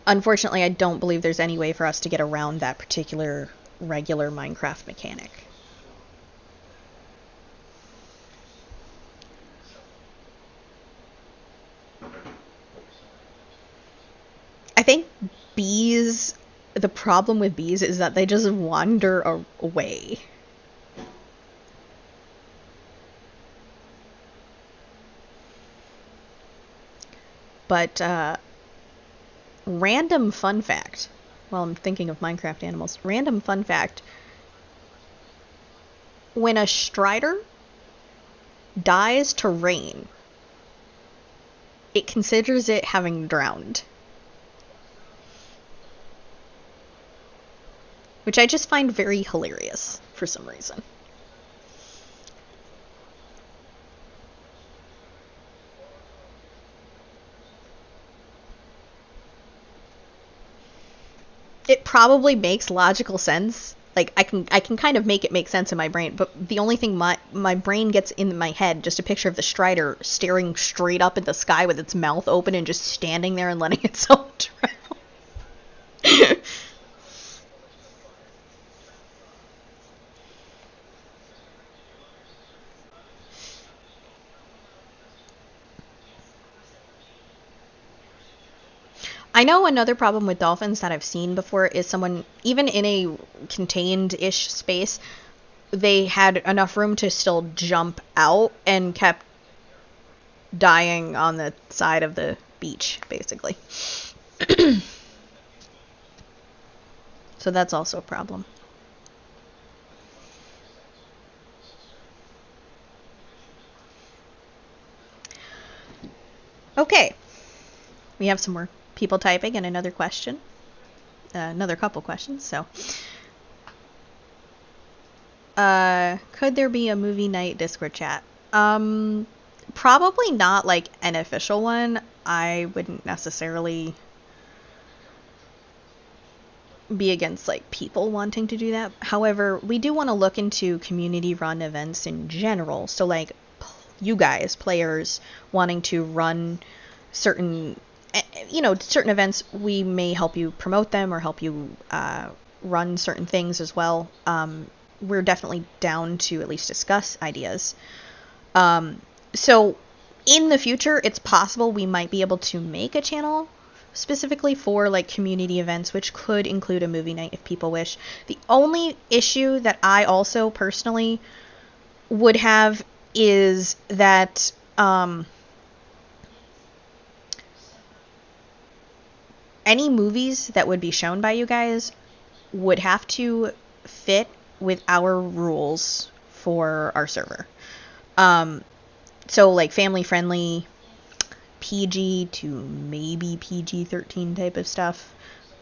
Speaker 1: unfortunately, I don't believe there's any way for us to get around that particular regular Minecraft mechanic. I think bees, the problem with bees is that they just wander away. But, random fun fact, while I'm thinking of Minecraft animals, random fun fact, when a strider dies to rain, it considers it having drowned. Which I just find very hilarious for some reason. It probably makes logical sense. Like, I can kind of make it make sense in my brain, but the only thing my brain gets in my head, just a picture of the strider staring straight up at the sky with its mouth open and just standing there and letting itself drown. I know another problem with dolphins that I've seen before is someone, even in a contained-ish space, they had enough room to still jump out and kept dying on the side of the beach, basically. So that's also a problem. Okay. We have some more people typing and another question. Another couple questions, so. Could there be a movie night Discord chat? Probably not like an official one. I wouldn't necessarily be against like people wanting to do that. However, we do want to look into community run events in general. So like you guys, players, wanting to run certain events, we may help you promote them or help you run certain things as well. We're definitely down to at least discuss ideas. So in the future, it's possible we might be able to make a channel specifically for like community events, which could include a movie night if people wish. The only issue that I also personally would have is that any movies that would be shown by you guys would have to fit with our rules for our server. So like family friendly, PG to maybe PG-13 type of stuff,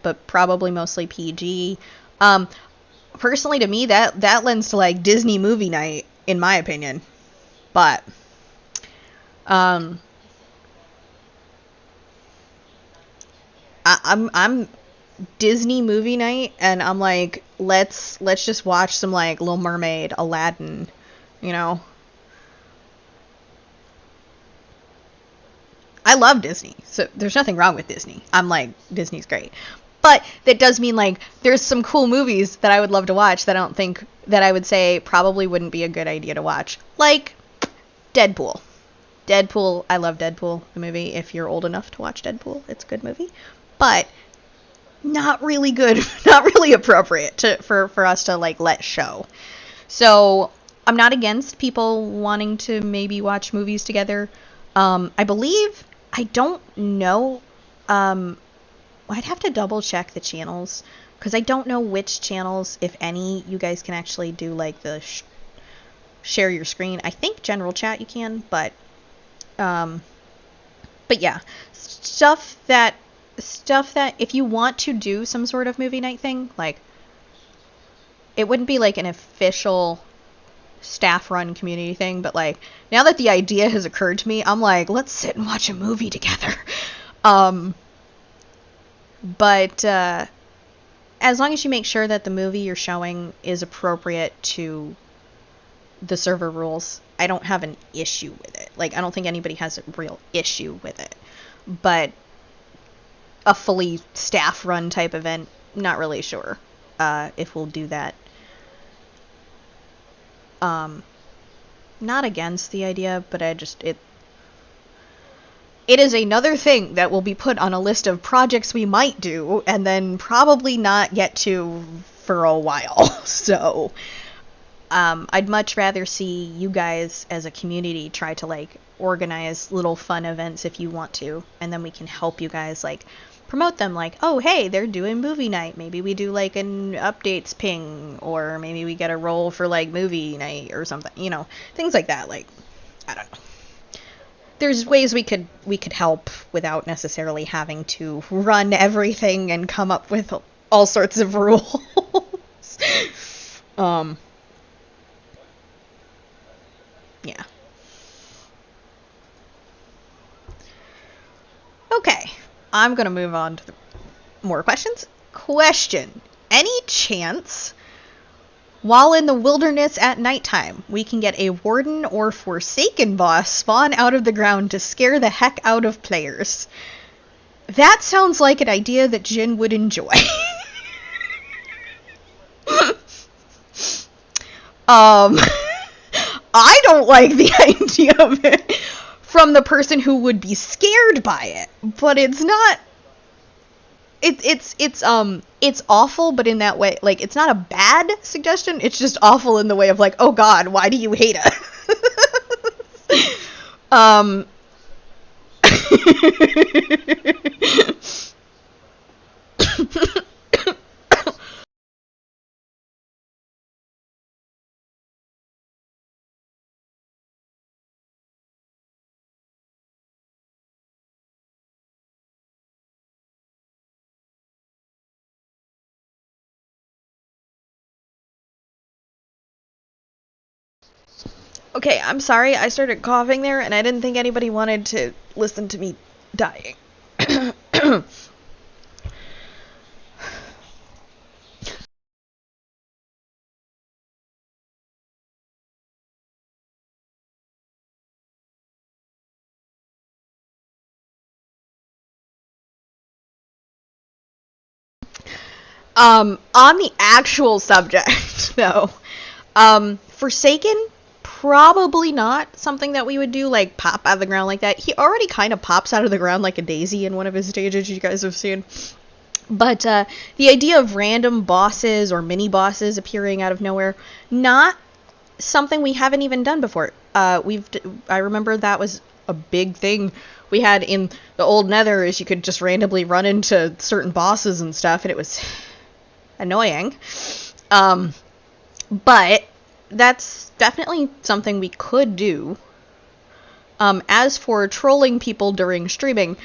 Speaker 1: but probably mostly PG. Personally, to me, that lends to like Disney movie night, in my opinion. But I'm Disney movie night, and I'm like, let's just watch some like Little Mermaid, Aladdin, you know. I love Disney, so there's nothing wrong with Disney. I'm like, Disney's great. But that does mean like there's some cool movies that I would love to watch that I don't think that I would say probably wouldn't be a good idea to watch. Like Deadpool. Deadpool, I love Deadpool, the movie. If you're old enough to watch Deadpool, it's a good movie. But not really good, not really appropriate for us to like let show. So I'm not against people wanting to maybe watch movies together. I believe, I don't know, I'd have to double check the channels, because I don't know which channels, if any, you guys can actually do like the share your screen. I think general chat you can, but yeah, stuff that if you want to do some sort of movie night thing, like, it wouldn't be like an official staff run community thing, but like, now that the idea has occurred to me, I'm like, let's sit and watch a movie together. But as long as you make sure that the movie you're showing is appropriate to the server rules, I don't have an issue with it. Like, I don't think anybody has a real issue with it. But a fully staff run type event, not really sure if we'll do that. Not against the idea, but it is another thing that will be put on a list of projects we might do, and then probably not get to for a while. So, I'd much rather see you guys as a community try to like organize little fun events if you want to, and then we can help you guys like promote them, like, oh hey, they're doing movie night, maybe we do like an updates ping, or maybe we get a role for like movie night or something, you know, things like that. Like, I don't know, there's ways we could help without necessarily having to run everything and come up with all sorts of rules. Yeah. Okay, I'm gonna move on to more questions. Question: any chance, while in the wilderness at nighttime, we can get a warden or forsaken boss spawn out of the ground to scare the heck out of players? That sounds like an idea that Jin would enjoy. I don't like the idea of it from the person who would be scared by it, but it's not it's awful, but in that way, like, it's not a bad suggestion, it's just awful in the way of like, oh god, why do you hate us? Okay, I'm sorry, I started coughing there, and I didn't think anybody wanted to listen to me dying. On the actual subject, though, Forsaken, probably not something that we would do, like, pop out of the ground like that. He already kind of pops out of the ground like a daisy in one of his stages you guys have seen. But, the idea of random bosses or mini-bosses appearing out of nowhere, not something we haven't even done before. I remember that was a big thing we had in the old Nether, is you could just randomly run into certain bosses and stuff, and it was annoying. But that's definitely something we could do. As for trolling people during streaming,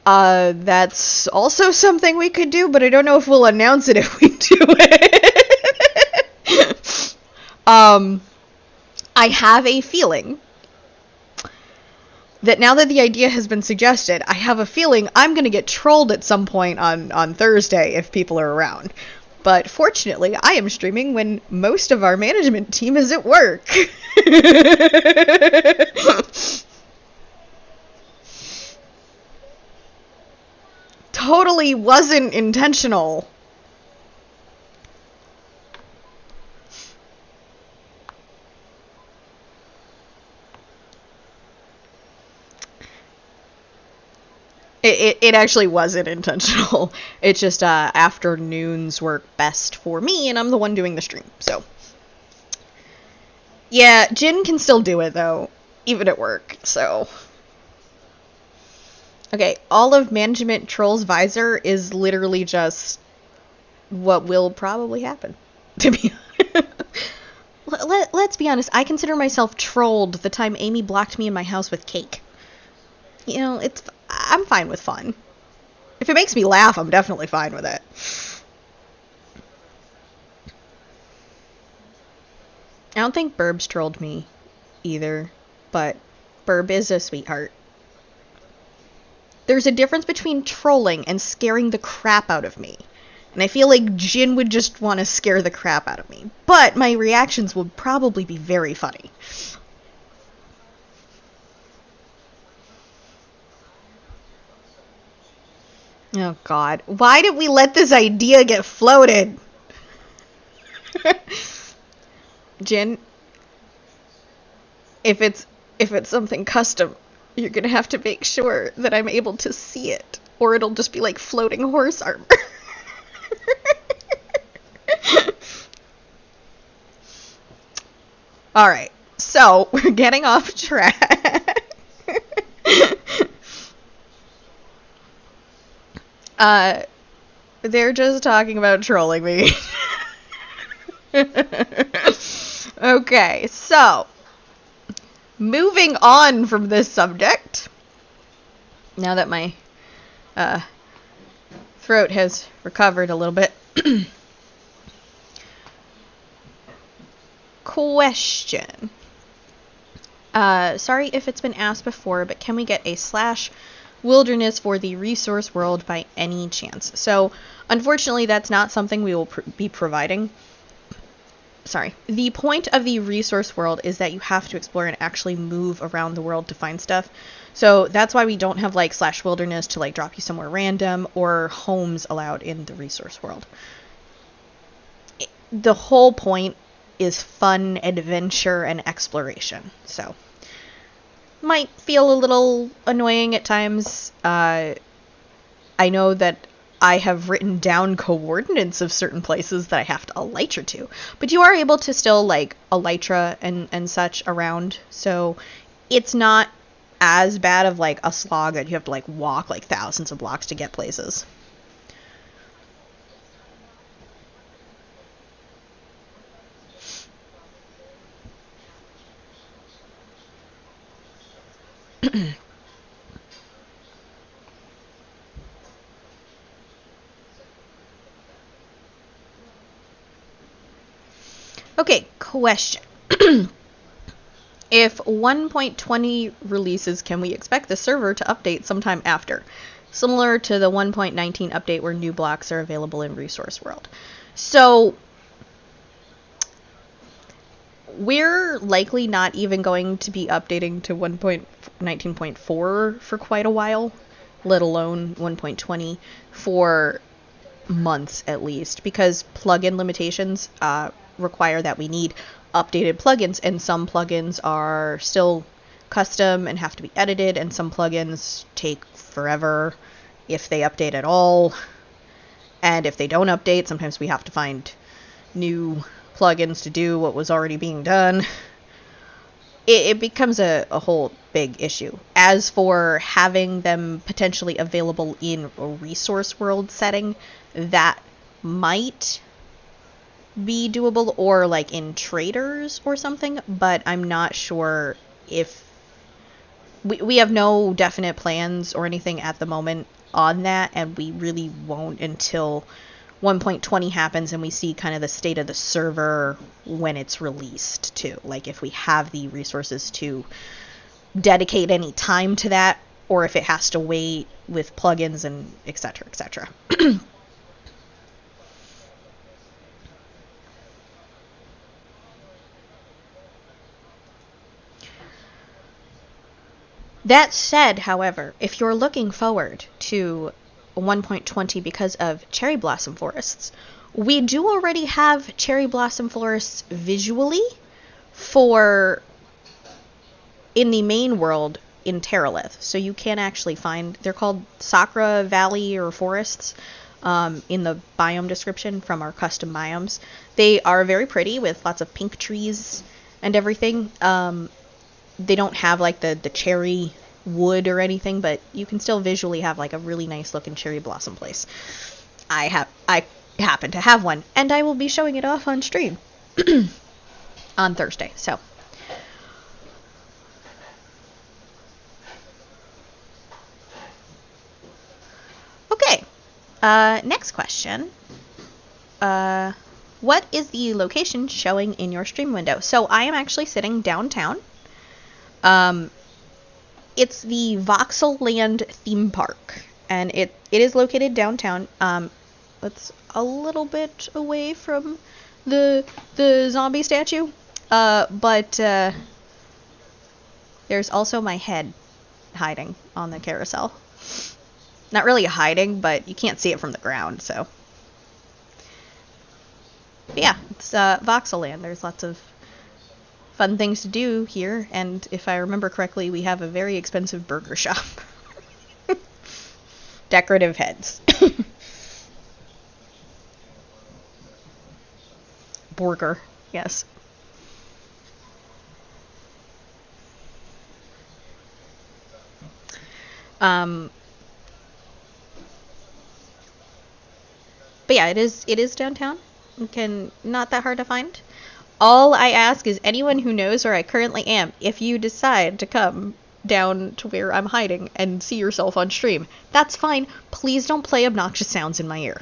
Speaker 1: that's also something we could do, but I don't know if we'll announce it if we do it. I have a feeling that now that the idea has been suggested, I have a feeling I'm going to get trolled at some point on Thursday if people are around. But fortunately, I am streaming when most of our management team is at work. Totally wasn't intentional. It actually wasn't intentional. It's just afternoons work best for me, and I'm the one doing the stream, so. Yeah, Jin can still do it, though, even at work, so. Okay, all of Management Troll's visor is literally just what will probably happen, to be honest. Let's be honest, I consider myself trolled the time Amy blocked me in my house with cake. You know, I'm fine with fun. If it makes me laugh, I'm definitely fine with it. I don't think Burb's trolled me either, but Burb is a sweetheart. There's a difference between trolling and scaring the crap out of me. And I feel like Jin would just want to scare the crap out of me. But my reactions would probably be very funny. Oh god. Why did we let this idea get floated? Jin, if it's something custom, you're gonna have to make sure that I'm able to see it, or it'll just be like floating horse armor. Alright, so we're getting off track. They're just talking about trolling me. Okay, so moving on from this subject, now that my throat has recovered a little bit. Question. Sorry if it's been asked before, but can we get a /wilderness for the resource world by any chance? So, unfortunately, that's not something we will be providing. Sorry. The point of the resource world is that you have to explore and actually move around the world to find stuff. So that's why we don't have like /wilderness to like drop you somewhere random, or homes allowed in the resource world. The whole point is fun, adventure, and exploration. So might feel a little annoying at times. I know that I have written down coordinates of certain places that I have to elytra to. But you are able to still, like, elytra and such around, so it's not as bad of, like, a slog that you have to, like, walk, like, thousands of blocks to get places. Okay, question. If 1.20 releases, can we expect the server to update sometime after? Similar to the 1.19 update where new blocks are available in Resource World. So, we're likely not even going to be updating to 1.19.4 for quite a while, let alone 1.20 for months at least, because plugin limitations require that we need updated plugins, and some plugins are still custom and have to be edited, and some plugins take forever if they update at all, and if they don't update, sometimes we have to find new plugins to do what was already being done. It becomes a whole big issue. As for having them potentially available in a Resource World setting, that might be doable, or like in traders or something, but I'm not sure if we have no definite plans or anything at the moment on that, and we really won't until 1.20 happens and we see kind of the state of the server when it's released too, like if we have the resources to dedicate any time to that, or if it has to wait with plugins and etc. etc. That said, however, if you're looking forward to 1.20 because of cherry blossom forests, we do already have cherry blossom forests visually for in the main world in Terralith. So you can actually find, they're called Sakura Valley or forests in the biome description from our custom biomes. They are very pretty with lots of pink trees and everything. They don't have like the cherry wood or anything, but you can still visually have like a really nice looking cherry blossom place. I happen to have one, and I will be showing it off on stream on Thursday. So okay, next question. What is the location showing in your stream window? So I am actually sitting downtown. It's the Voxelland theme park, and it is located downtown. It's a little bit away from the zombie statue, but there's also my head hiding on the carousel. Not really hiding, but you can't see it from the ground, so. But yeah, it's Voxelland. There's lots of fun things to do here, and if I remember correctly, we have a very expensive burger shop. Decorative heads. Burger, yes. But yeah, it is downtown. Not that hard to find. All I ask is anyone who knows where I currently am, if you decide to come down to where I'm hiding and see yourself on stream, that's fine. Please don't play obnoxious sounds in my ear.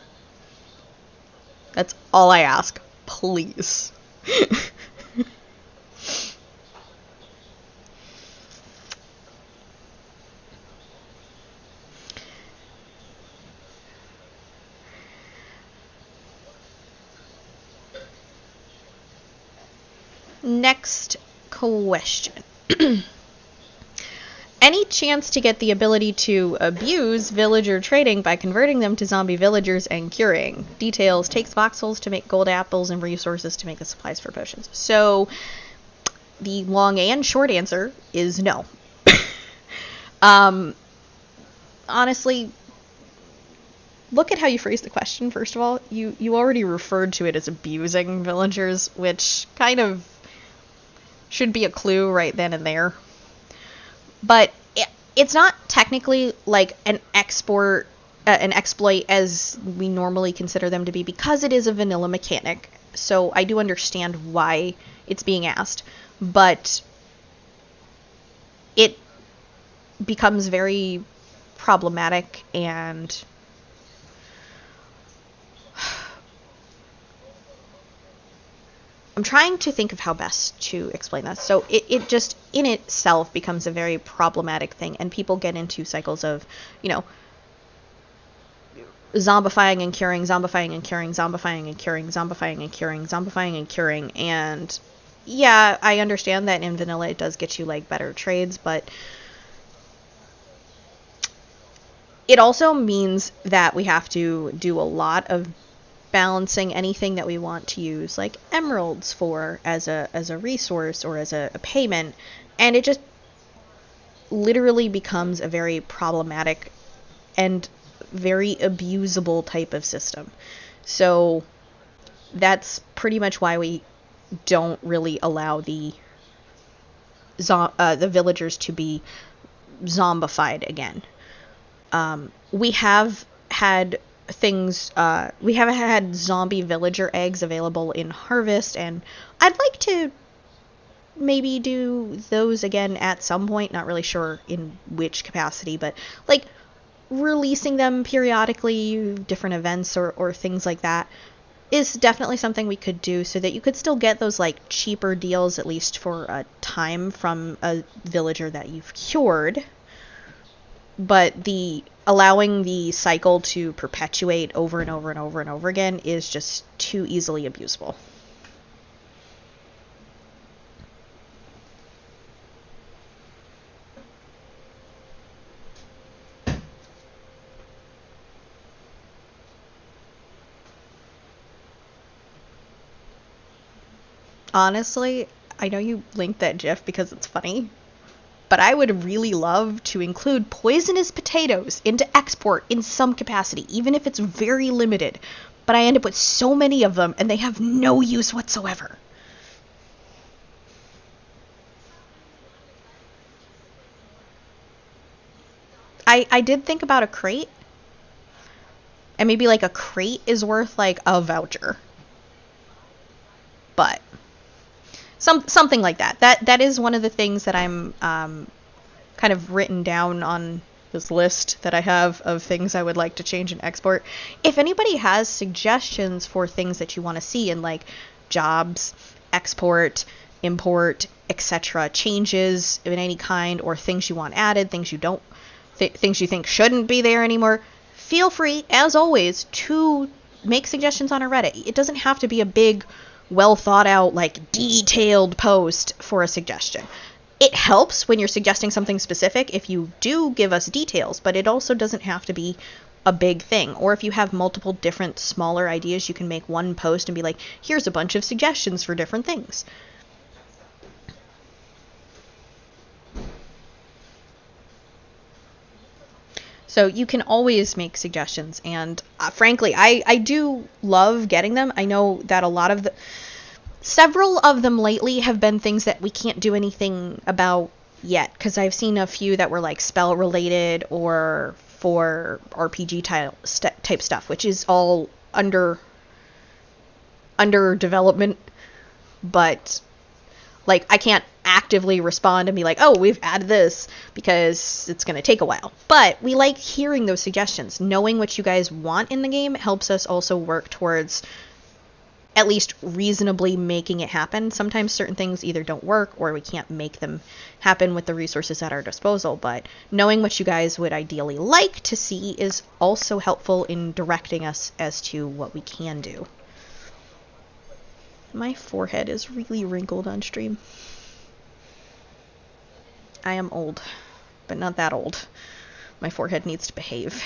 Speaker 1: That's all I ask. Please. Next question. Any chance to get the ability to abuse villager trading by converting them to zombie villagers and curing? Details: takes voxels to make gold apples and resources to make the supplies for potions. So the long and short answer is no. Honestly, look at how you phrase the question, first of all. You already referred to it as abusing villagers, which kind of should be a clue right then and there. But it's not technically like an exploit as we normally consider them to be, because it is a vanilla mechanic. So I do understand why it's being asked, but it becomes very problematic, and I'm trying to think of how best to explain this. So it just in itself becomes a very problematic thing, and people get into cycles of, you know, zombifying and curing, zombifying and curing, zombifying and curing, zombifying and curing, zombifying and curing. And yeah, I understand that in vanilla it does get you like better trades, but it also means that we have to do a lot of balancing anything that we want to use like emeralds for as a resource or as a payment, and it just literally becomes a very problematic and very abusable type of system. So that's pretty much why we don't really allow the villagers to be zombified again. We have had things, we haven't had zombie villager eggs available in Harvest, and I'd like to maybe do those again at some point, not really sure in which capacity, but like releasing them periodically, different events or things like that, is definitely something we could do, so that you could still get those like cheaper deals, at least for a time, from a villager that you've cured. But the allowing the cycle to perpetuate over and over and over and over again is just too easily abusable. Honestly, I know you linked that GIF because it's funny, but I would really love to include poisonous potatoes into export in some capacity, even if it's very limited. But I end up with so many of them, and they have no use whatsoever. I did think about a crate, and maybe like a crate is worth like a voucher. But something like that. That is one of the things that I'm kind of written down on this list that I have of things I would like to change in export. If anybody has suggestions for things that you want to see in like jobs, export, import, etc., changes of any kind, or things you want added, things you don't, things you think shouldn't be there anymore, feel free, as always, to make suggestions on our Reddit. It doesn't have to be a big, well thought out, like detailed post for a suggestion. It helps when you're suggesting something specific if you do give us details, but it also doesn't have to be a big thing. Or if you have multiple different smaller ideas, you can make one post and be like, here's a bunch of suggestions for different things. So you can always make suggestions, and frankly, I do love getting them. I know that a lot of several of them lately have been things that we can't do anything about yet, because I've seen a few that were like spell related or for RPG type stuff, which is all under development. But like, I can't actively respond and be like, oh, we've added this, because it's going to take a while. But we like hearing those suggestions. Knowing what you guys want in the game helps us also work towards at least reasonably making it happen. Sometimes certain things either don't work or we can't make them happen with the resources at our disposal, but knowing what you guys would ideally like to see is also helpful in directing us as to what we can do. My forehead is really wrinkled on stream. I am old, but not that old. My forehead needs to behave.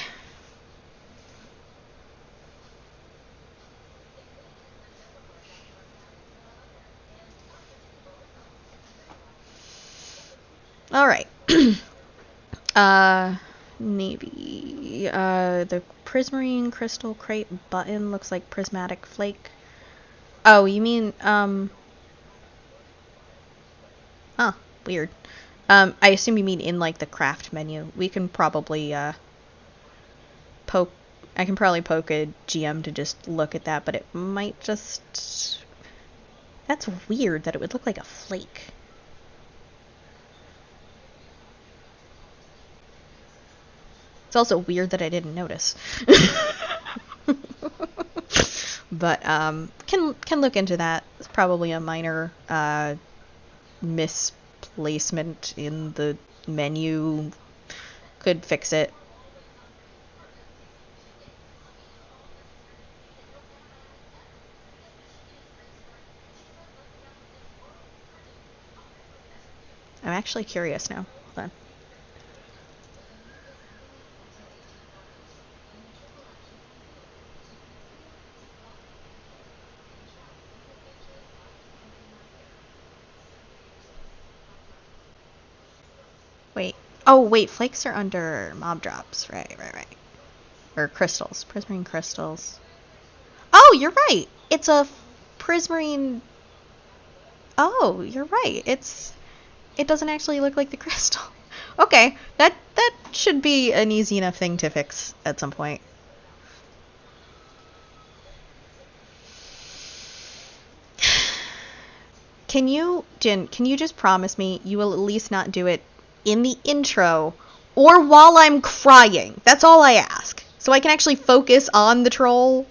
Speaker 1: All right. navy. The prismarine crystal crate button looks like prismatic flake. Oh, you mean, huh, weird. I assume you mean in, like, the craft menu. We can probably, I can probably poke a GM to just look at that, but it might just... That's weird that it would look like a flake. It's also weird that I didn't notice. But, can look into that. It's probably a minor, misplacement in the menu. Could fix it. I'm actually curious now. Hold on. Wait. Oh, wait. Flakes are under mob drops. Right. Or crystals. Prismarine crystals. Oh, you're right. It's a prismarine... Oh, you're right. It doesn't actually look like the crystal. Okay, that should be an easy enough thing to fix at some point. Jin, can you just promise me you will at least not do it in the intro or while I'm crying? That's all I ask. So I can actually focus on the troll.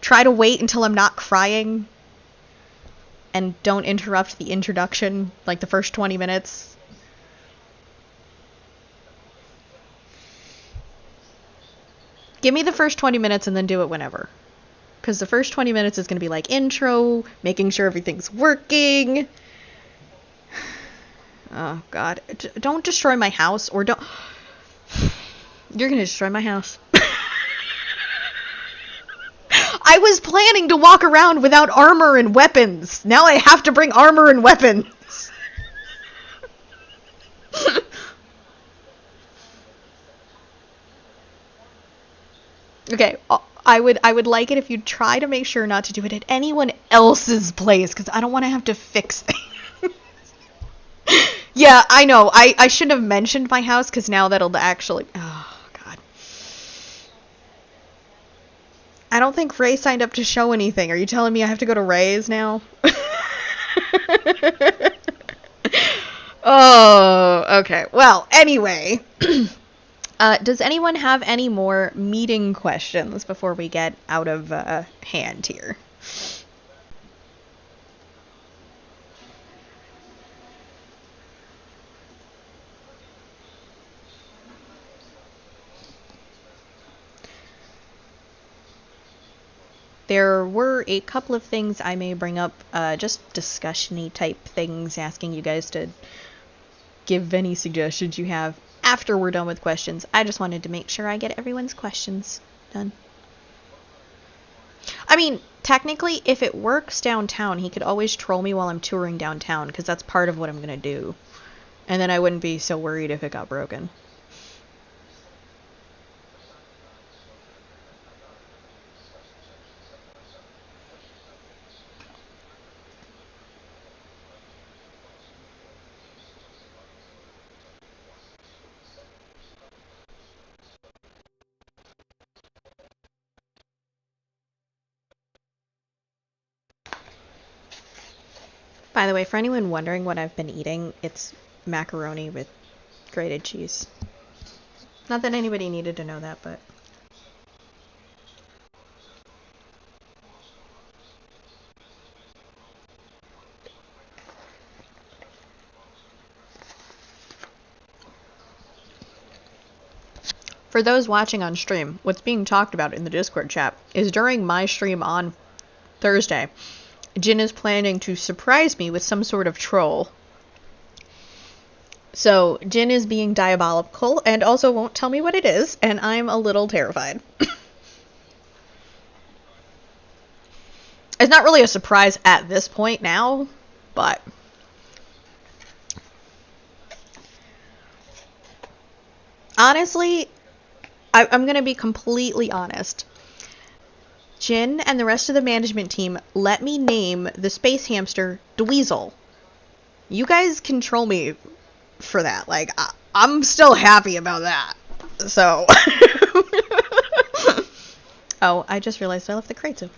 Speaker 1: Try to wait until I'm not crying. And don't interrupt the introduction, like the first 20 minutes. Give me the first 20 minutes and then do it whenever. Because the first 20 minutes is going to be like intro, making sure everything's working. Oh, God. Don't destroy my house, or don't... You're going to destroy my house. I was planning to walk around without armor and weapons. Now I have to bring armor and weapons. Okay, I would like it if you try to make sure not to do it at anyone else's place, because I don't want to have to fix things. Yeah, I know. I shouldn't have mentioned my house, because now that'll actually... Oh, God. I don't think Ray signed up to show anything. Are you telling me I have to go to Ray's now? Oh, okay. Well, anyway. Does anyone have any more meeting questions before we get out of hand here? There were a couple of things I may bring up, just discussion-y type things, asking you guys to give any suggestions you have after we're done with questions. I just wanted to make sure I get everyone's questions done. I mean, technically, if it works downtown, he could always troll me while I'm touring downtown, because that's part of what I'm going to do. And then I wouldn't be so worried if it got broken. By the way, for anyone wondering what I've been eating, it's macaroni with grated cheese. Not that anybody needed to know that, but... For those watching on stream, what's being talked about in the Discord chat is during my stream on Thursday, Jin is planning to surprise me with some sort of troll. So, Jin is being diabolical and also won't tell me what it is, and I'm a little terrified. It's not really a surprise at this point now, but... Honestly, I'm going to be completely honest. Jin and the rest of the management team let me name the space hamster Dweezil. You guys control me for that. Like, I'm still happy about that. So. Oh, I just realized I left the crates open.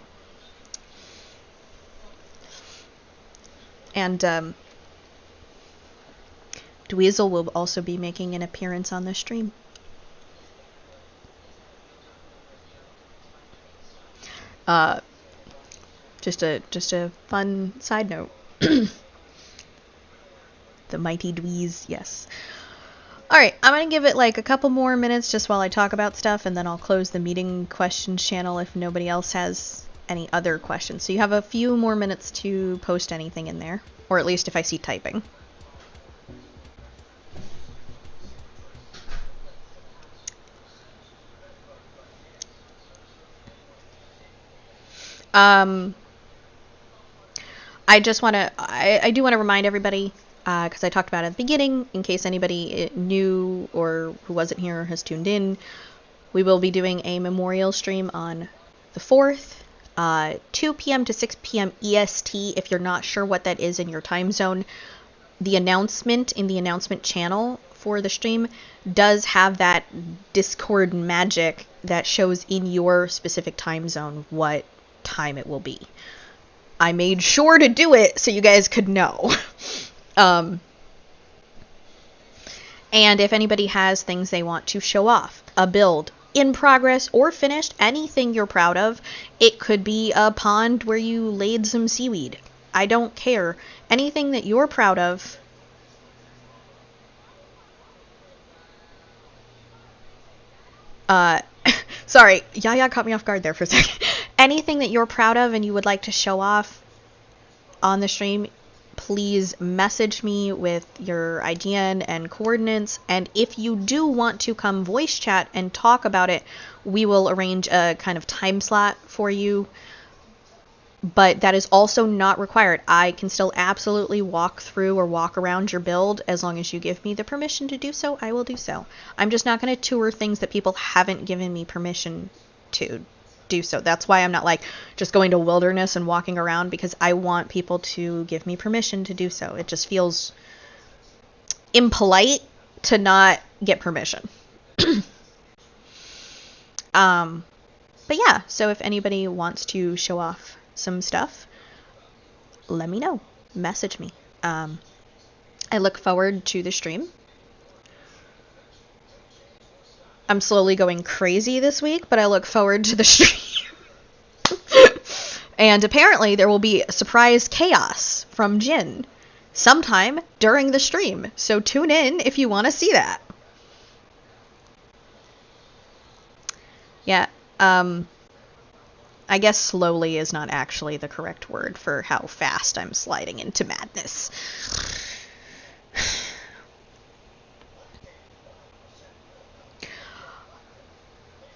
Speaker 1: And, Dweezil will also be making an appearance on the stream. Just a fun side note. The mighty Dweez, yes. Alright, I'm gonna give it like a couple more minutes just while I talk about stuff, and then I'll close the meeting questions channel if nobody else has any other questions. So you have a few more minutes to post anything in there, or at least if I see typing. I just want to, I do want to remind everybody, because I talked about it at the beginning, in case anybody new or who wasn't here has tuned in, we will be doing a memorial stream on the 4th, 2 p.m. to 6 p.m. EST. If you're not sure what that is in your time zone, the announcement in the announcement channel for the stream does have that Discord magic that shows in your specific time zone what time it will be. I made sure to do it so you guys could know. And if anybody has things they want to show off, a build in progress or finished, anything you're proud of, it could be a pond where you laid some seaweed. I don't care. Anything that you're proud of. Sorry, Yaya caught me off guard there for a second. Anything that you're proud of and you would like to show off on the stream, please message me with your IGN and coordinates. And if you do want to come voice chat and talk about it, we will arrange a kind of time slot for you. But that is also not required. I can still absolutely walk through or walk around your build as long as you give me the permission to do so. I will do so. I'm just not going to tour things that people haven't given me permission to do so. That's why I'm not like just going to wilderness and walking around, because I want people to give me permission to do so. It just feels impolite to not get permission. But yeah, so if anybody wants to show off some stuff, let me know. Message me. I look forward to the stream. I'm slowly going crazy this week, but I look forward to the stream. And apparently there will be surprise chaos from Jin sometime during the stream. So tune in if you want to see that. Yeah, I guess slowly is not actually the correct word for how fast I'm sliding into madness.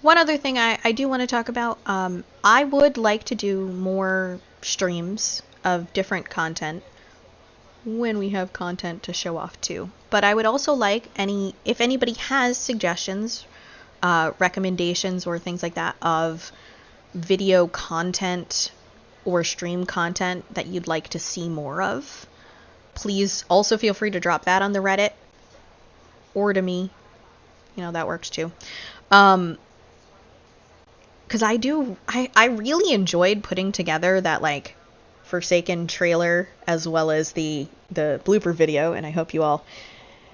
Speaker 1: One other thing I do want to talk about, I would like to do more streams of different content when we have content to show off too. But I would also like if anybody has suggestions, recommendations or things like that of video content or stream content that you'd like to see more of, please also feel free to drop that on the Reddit or to me. You know, that works too. Because I really enjoyed putting together that like Forsaken trailer as well as the blooper video, and I hope you all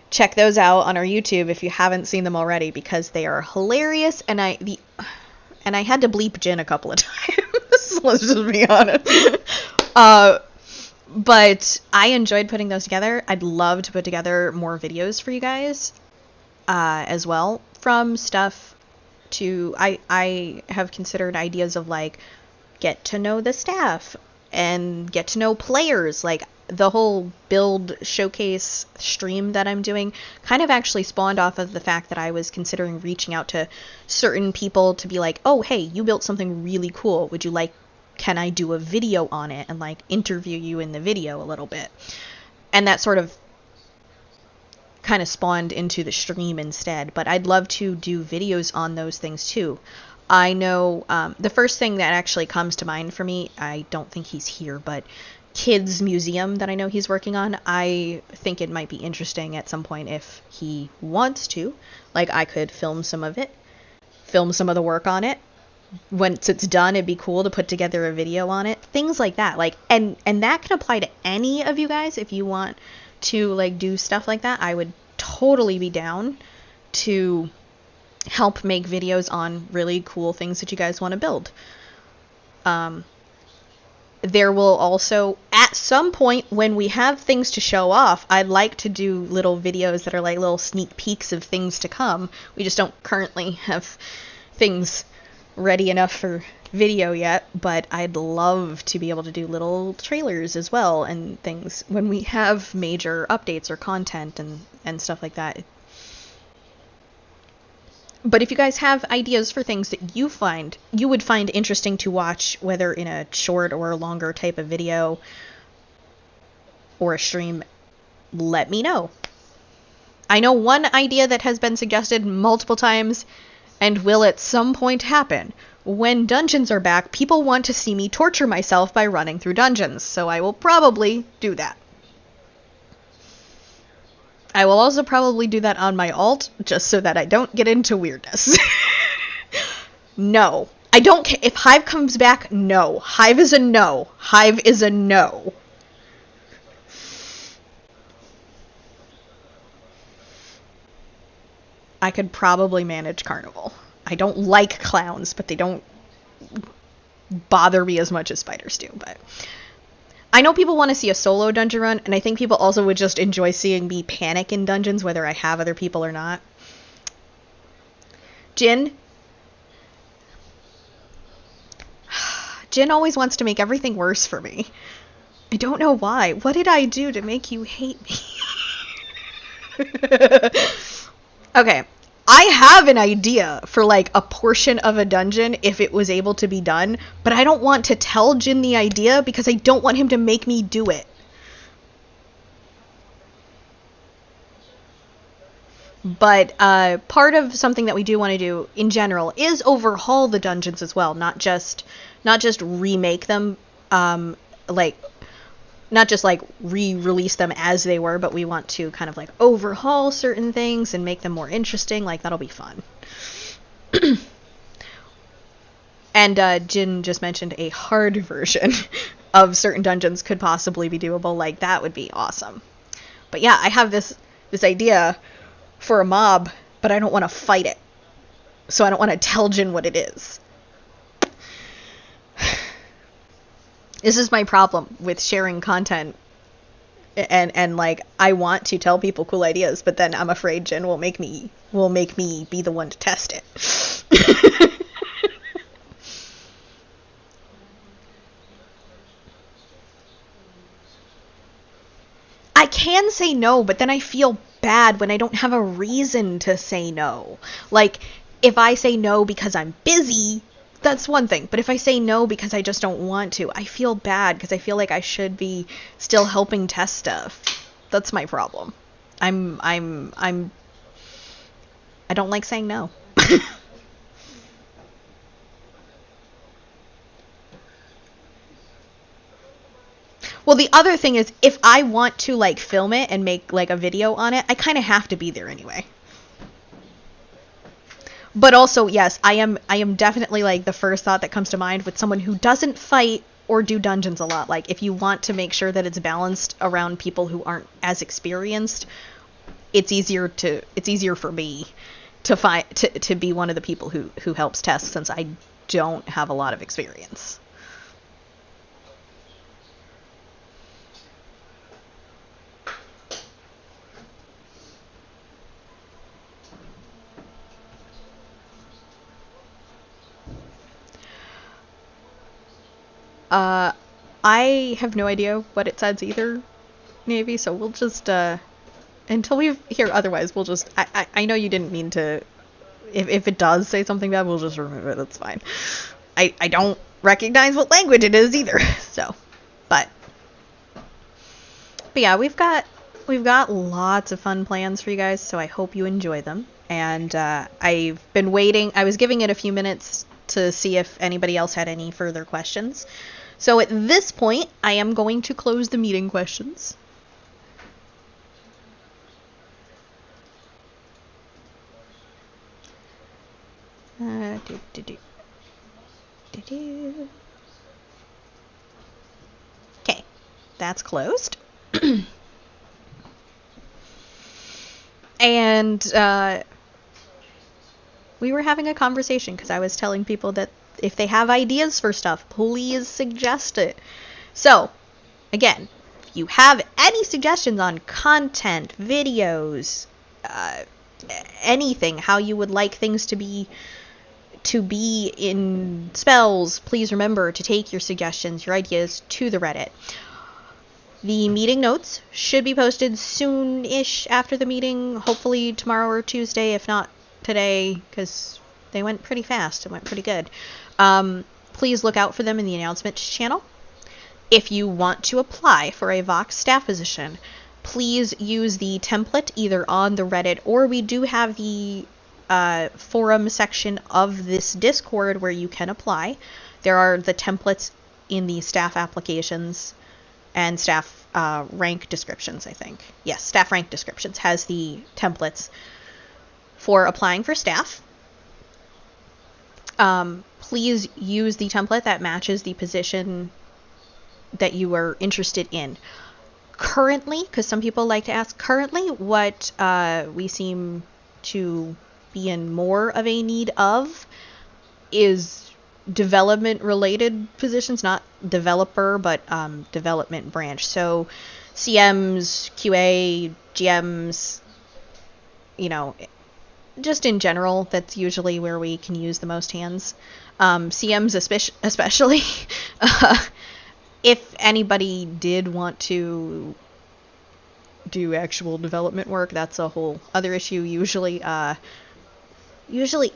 Speaker 1: check those out on our YouTube if you haven't seen them already, because they are hilarious, and I had to bleep Jin a couple of times. Let's just be honest. But I enjoyed putting those together. I'd love to put together more videos for you guys as well, from stuff to I have considered ideas of like get to know the staff and get to know players. Like the whole build showcase stream that I'm doing kind of actually spawned off of the fact that I was considering reaching out to certain people to be like, oh, hey, you built something really cool. Can I do a video on it and like interview you in the video a little bit? And that sort of kind of spawned into the stream instead. But I'd love to do videos on those things too. I know the first thing that actually comes to mind for me, I don't think he's here, but Kids Museum that I know he's working on, I think it might be interesting at some point if he wants to. Like, I could film some of it, film some of the work on it. Once it's done, it'd be cool to put together a video on it. Things like that. Like, and that can apply to any of you guys. If you want to, like, do stuff like that, I would totally be down to help make videos on really cool things that you guys want to build. There will also, at some point when we have things to show off, I'd like to do little videos that are like little sneak peeks of things to come. We just don't currently have things ready enough for video yet, but I'd love to be able to do little trailers as well and things when we have major updates or content and stuff like that. But if you guys have ideas for things that you would find interesting to watch, whether in a short or a longer type of video or a stream, let me know. I know one idea that has been suggested multiple times and will at some point happen. When dungeons are back, people want to see me torture myself by running through dungeons, so I will probably do that. I will also probably do that on my alt, just so that I don't get into weirdness. No. I don't care. If Hive comes back, no. Hive is a no. Hive is a no. I could probably manage Carnival. I don't like clowns, but they don't bother me as much as spiders do, but I know people want to see a solo dungeon run, and I think people also would just enjoy seeing me panic in dungeons, whether I have other people or not. Jin? Jin always wants to make everything worse for me. I don't know why. What did I do to make you hate me? Okay. I have an idea for, like, a portion of a dungeon if it was able to be done, but I don't want to tell Jin the idea because I don't want him to make me do it. But part of something that we do want to do in general is overhaul the dungeons as well, not just remake them, not just like re-release them as they were, but we want to kind of like overhaul certain things and make them more interesting. Like, that'll be fun. And Jin just mentioned a hard version of certain dungeons could possibly be doable. Like, that would be awesome. But yeah, I have this idea for a mob, but I don't want to fight it. So I don't want to tell Jin what it is. This is my problem with sharing content, and like, I want to tell people cool ideas, but then I'm afraid Jin will make me be the one to test it. I can say no, but then I feel bad when I don't have a reason to say no. Like, if I say no because I'm busy, that's one thing. But if I say no because I just don't want to, I feel bad because I feel like I should be still helping test stuff. That's my problem. I don't like saying no. Well, the other thing is, if I want to, like, film it and make, like, a video on it, I kind of have to be there anyway. But also, yes, I am definitely, like, the first thought that comes to mind with someone who doesn't fight or do dungeons a lot. Like, if you want to make sure that it's balanced around people who aren't as experienced, it's easier for me to be one of the people who helps test, since I don't have a lot of experience. I have no idea what it says either, Navy, so we'll just, until we hear otherwise, we'll just, I know you didn't mean to, if it does say something bad, we'll just remove it, that's fine. I don't recognize what language it is either, so, but yeah, we've got we've got lots of fun plans for you guys, so I hope you enjoy them. And I've been waiting. I was giving it a few minutes to see if anybody else had any further questions. So at this point, I am going to close the meeting questions. Okay, that's closed. And we were having a conversation because I was telling people that if they have ideas for stuff, please suggest it. So, again, if you have any suggestions on content, videos, anything, how you would like things to be in spells, please remember to take your suggestions, your ideas to the Reddit. The meeting notes should be posted soon-ish after the meeting, hopefully tomorrow or Tuesday, if not today, because they went pretty fast. It went pretty good. Please look out for them in the announcements channel. If you want to apply for a Vox staff position, please use the template either on the Reddit, or we do have the forum section of this Discord where you can apply. There are the templates in the staff applications and staff rank descriptions, I think. Yes, staff rank descriptions has the templates for applying for staff. Please use the template that matches the position that you are interested in. Currently, because some people like to ask, currently what we seem to be in more of a need of is development related positions, not developer, but development branch. So CMs, QA, GMs, just in general, that's usually where we can use the most hands. CMs especially. If anybody did want to do actual development work, that's a whole other issue. Usually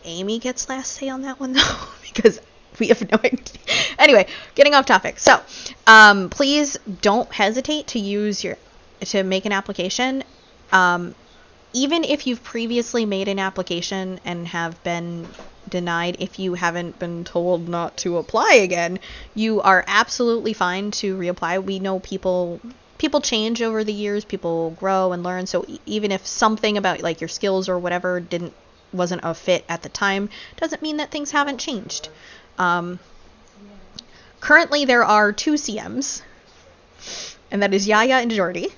Speaker 1: Amy gets last say on that one, though, because we have no idea. Anyway, getting off topic. So, please don't hesitate to make an application. Even if you've previously made an application and have been denied, if you haven't been told not to apply again, you are absolutely fine to reapply. We know people change over the years, people grow and learn, so even if something about like your skills or whatever wasn't a fit at the time, doesn't mean that things haven't changed. Currently there are 2 CMs, and that is Yaya and Jordy.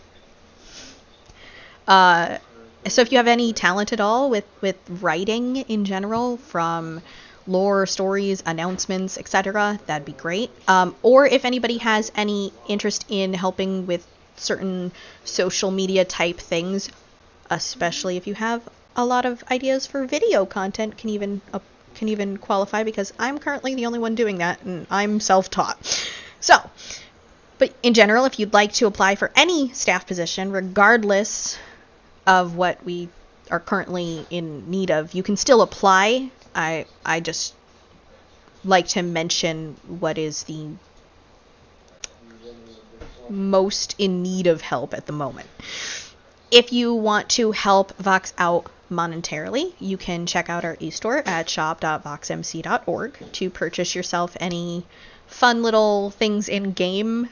Speaker 1: So if you have any talent at all with writing in general, from lore, stories, announcements, etc., that'd be great. Or if anybody has any interest in helping with certain social media type things, especially if you have a lot of ideas for video content, can even qualify, because I'm currently the only one doing that, and I'm self-taught. So, but in general, if you'd like to apply for any staff position, regardless of what we are currently in need of, you can still apply. I just like to mention what is the most in need of help at the moment. If you want to help Vox out monetarily, you can check out our e-store at shop.voxmc.org to purchase yourself any fun little things in game,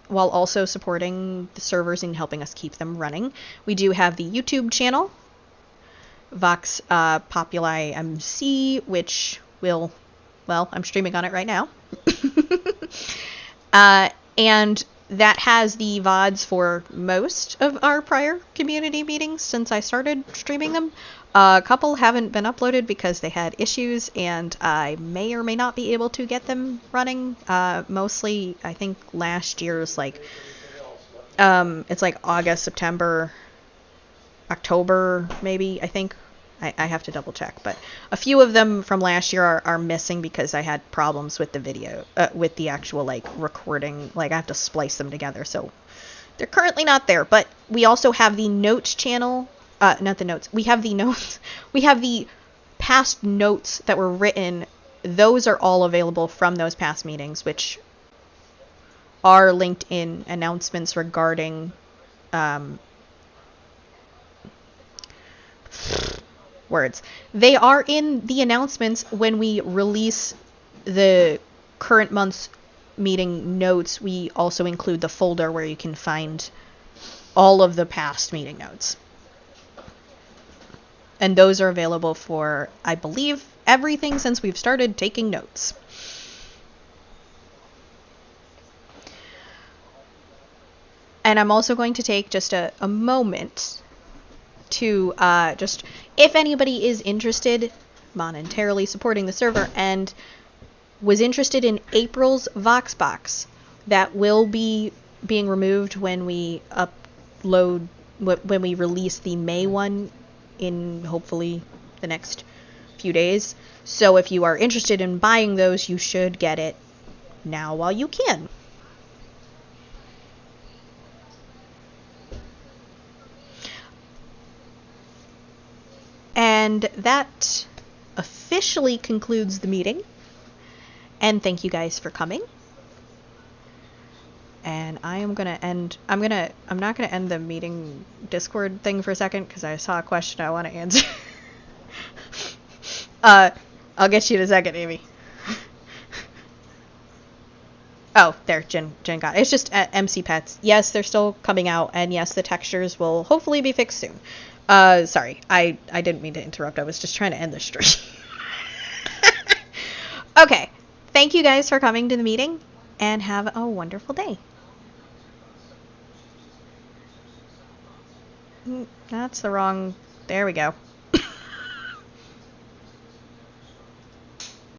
Speaker 1: while also supporting the servers and helping us keep them running. We do have the YouTube channel, Vox Populi MC, which I'm streaming on it right now. And that has the VODs for most of our prior community meetings since I started streaming them. A couple haven't been uploaded because they had issues, and I may or may not be able to get them running. Mostly, I think last year's it's like August, September, October, maybe, I think. I have to double check, but a few of them from last year are missing because I had problems with the video, with the actual recording. I have to splice them together, so they're currently not there. But we also have the notes channel, not the notes. We have the notes. We have the past notes that were written. Those are all available from those past meetings, which are linked in announcements regarding words. They are in the announcements when we release the current month's meeting notes. We also include the folder where you can find all of the past meeting notes. And those are available for, I believe, everything since we've started taking notes. And I'm also going to take just a moment to just, if anybody is interested monetarily supporting the server and was interested in April's Voxbox, that will be being removed when we upload, when we release the May one in hopefully the next few days. So if you are interested in buying those, you should get it now while you can. And that officially concludes the meeting. And thank you guys for coming. And I am going to end, I'm not going to end the meeting Discord thing for a second because I saw a question I want to answer. I'll get you in a second, Amy. Oh, there, Jen got it. It's just MC Pets. Yes, they're still coming out, and yes, the textures will hopefully be fixed soon. Sorry, I didn't mean to interrupt. I was just trying to end the stream. Okay, thank you guys for coming to the meeting, and have a wonderful day. That's the wrong... There we go.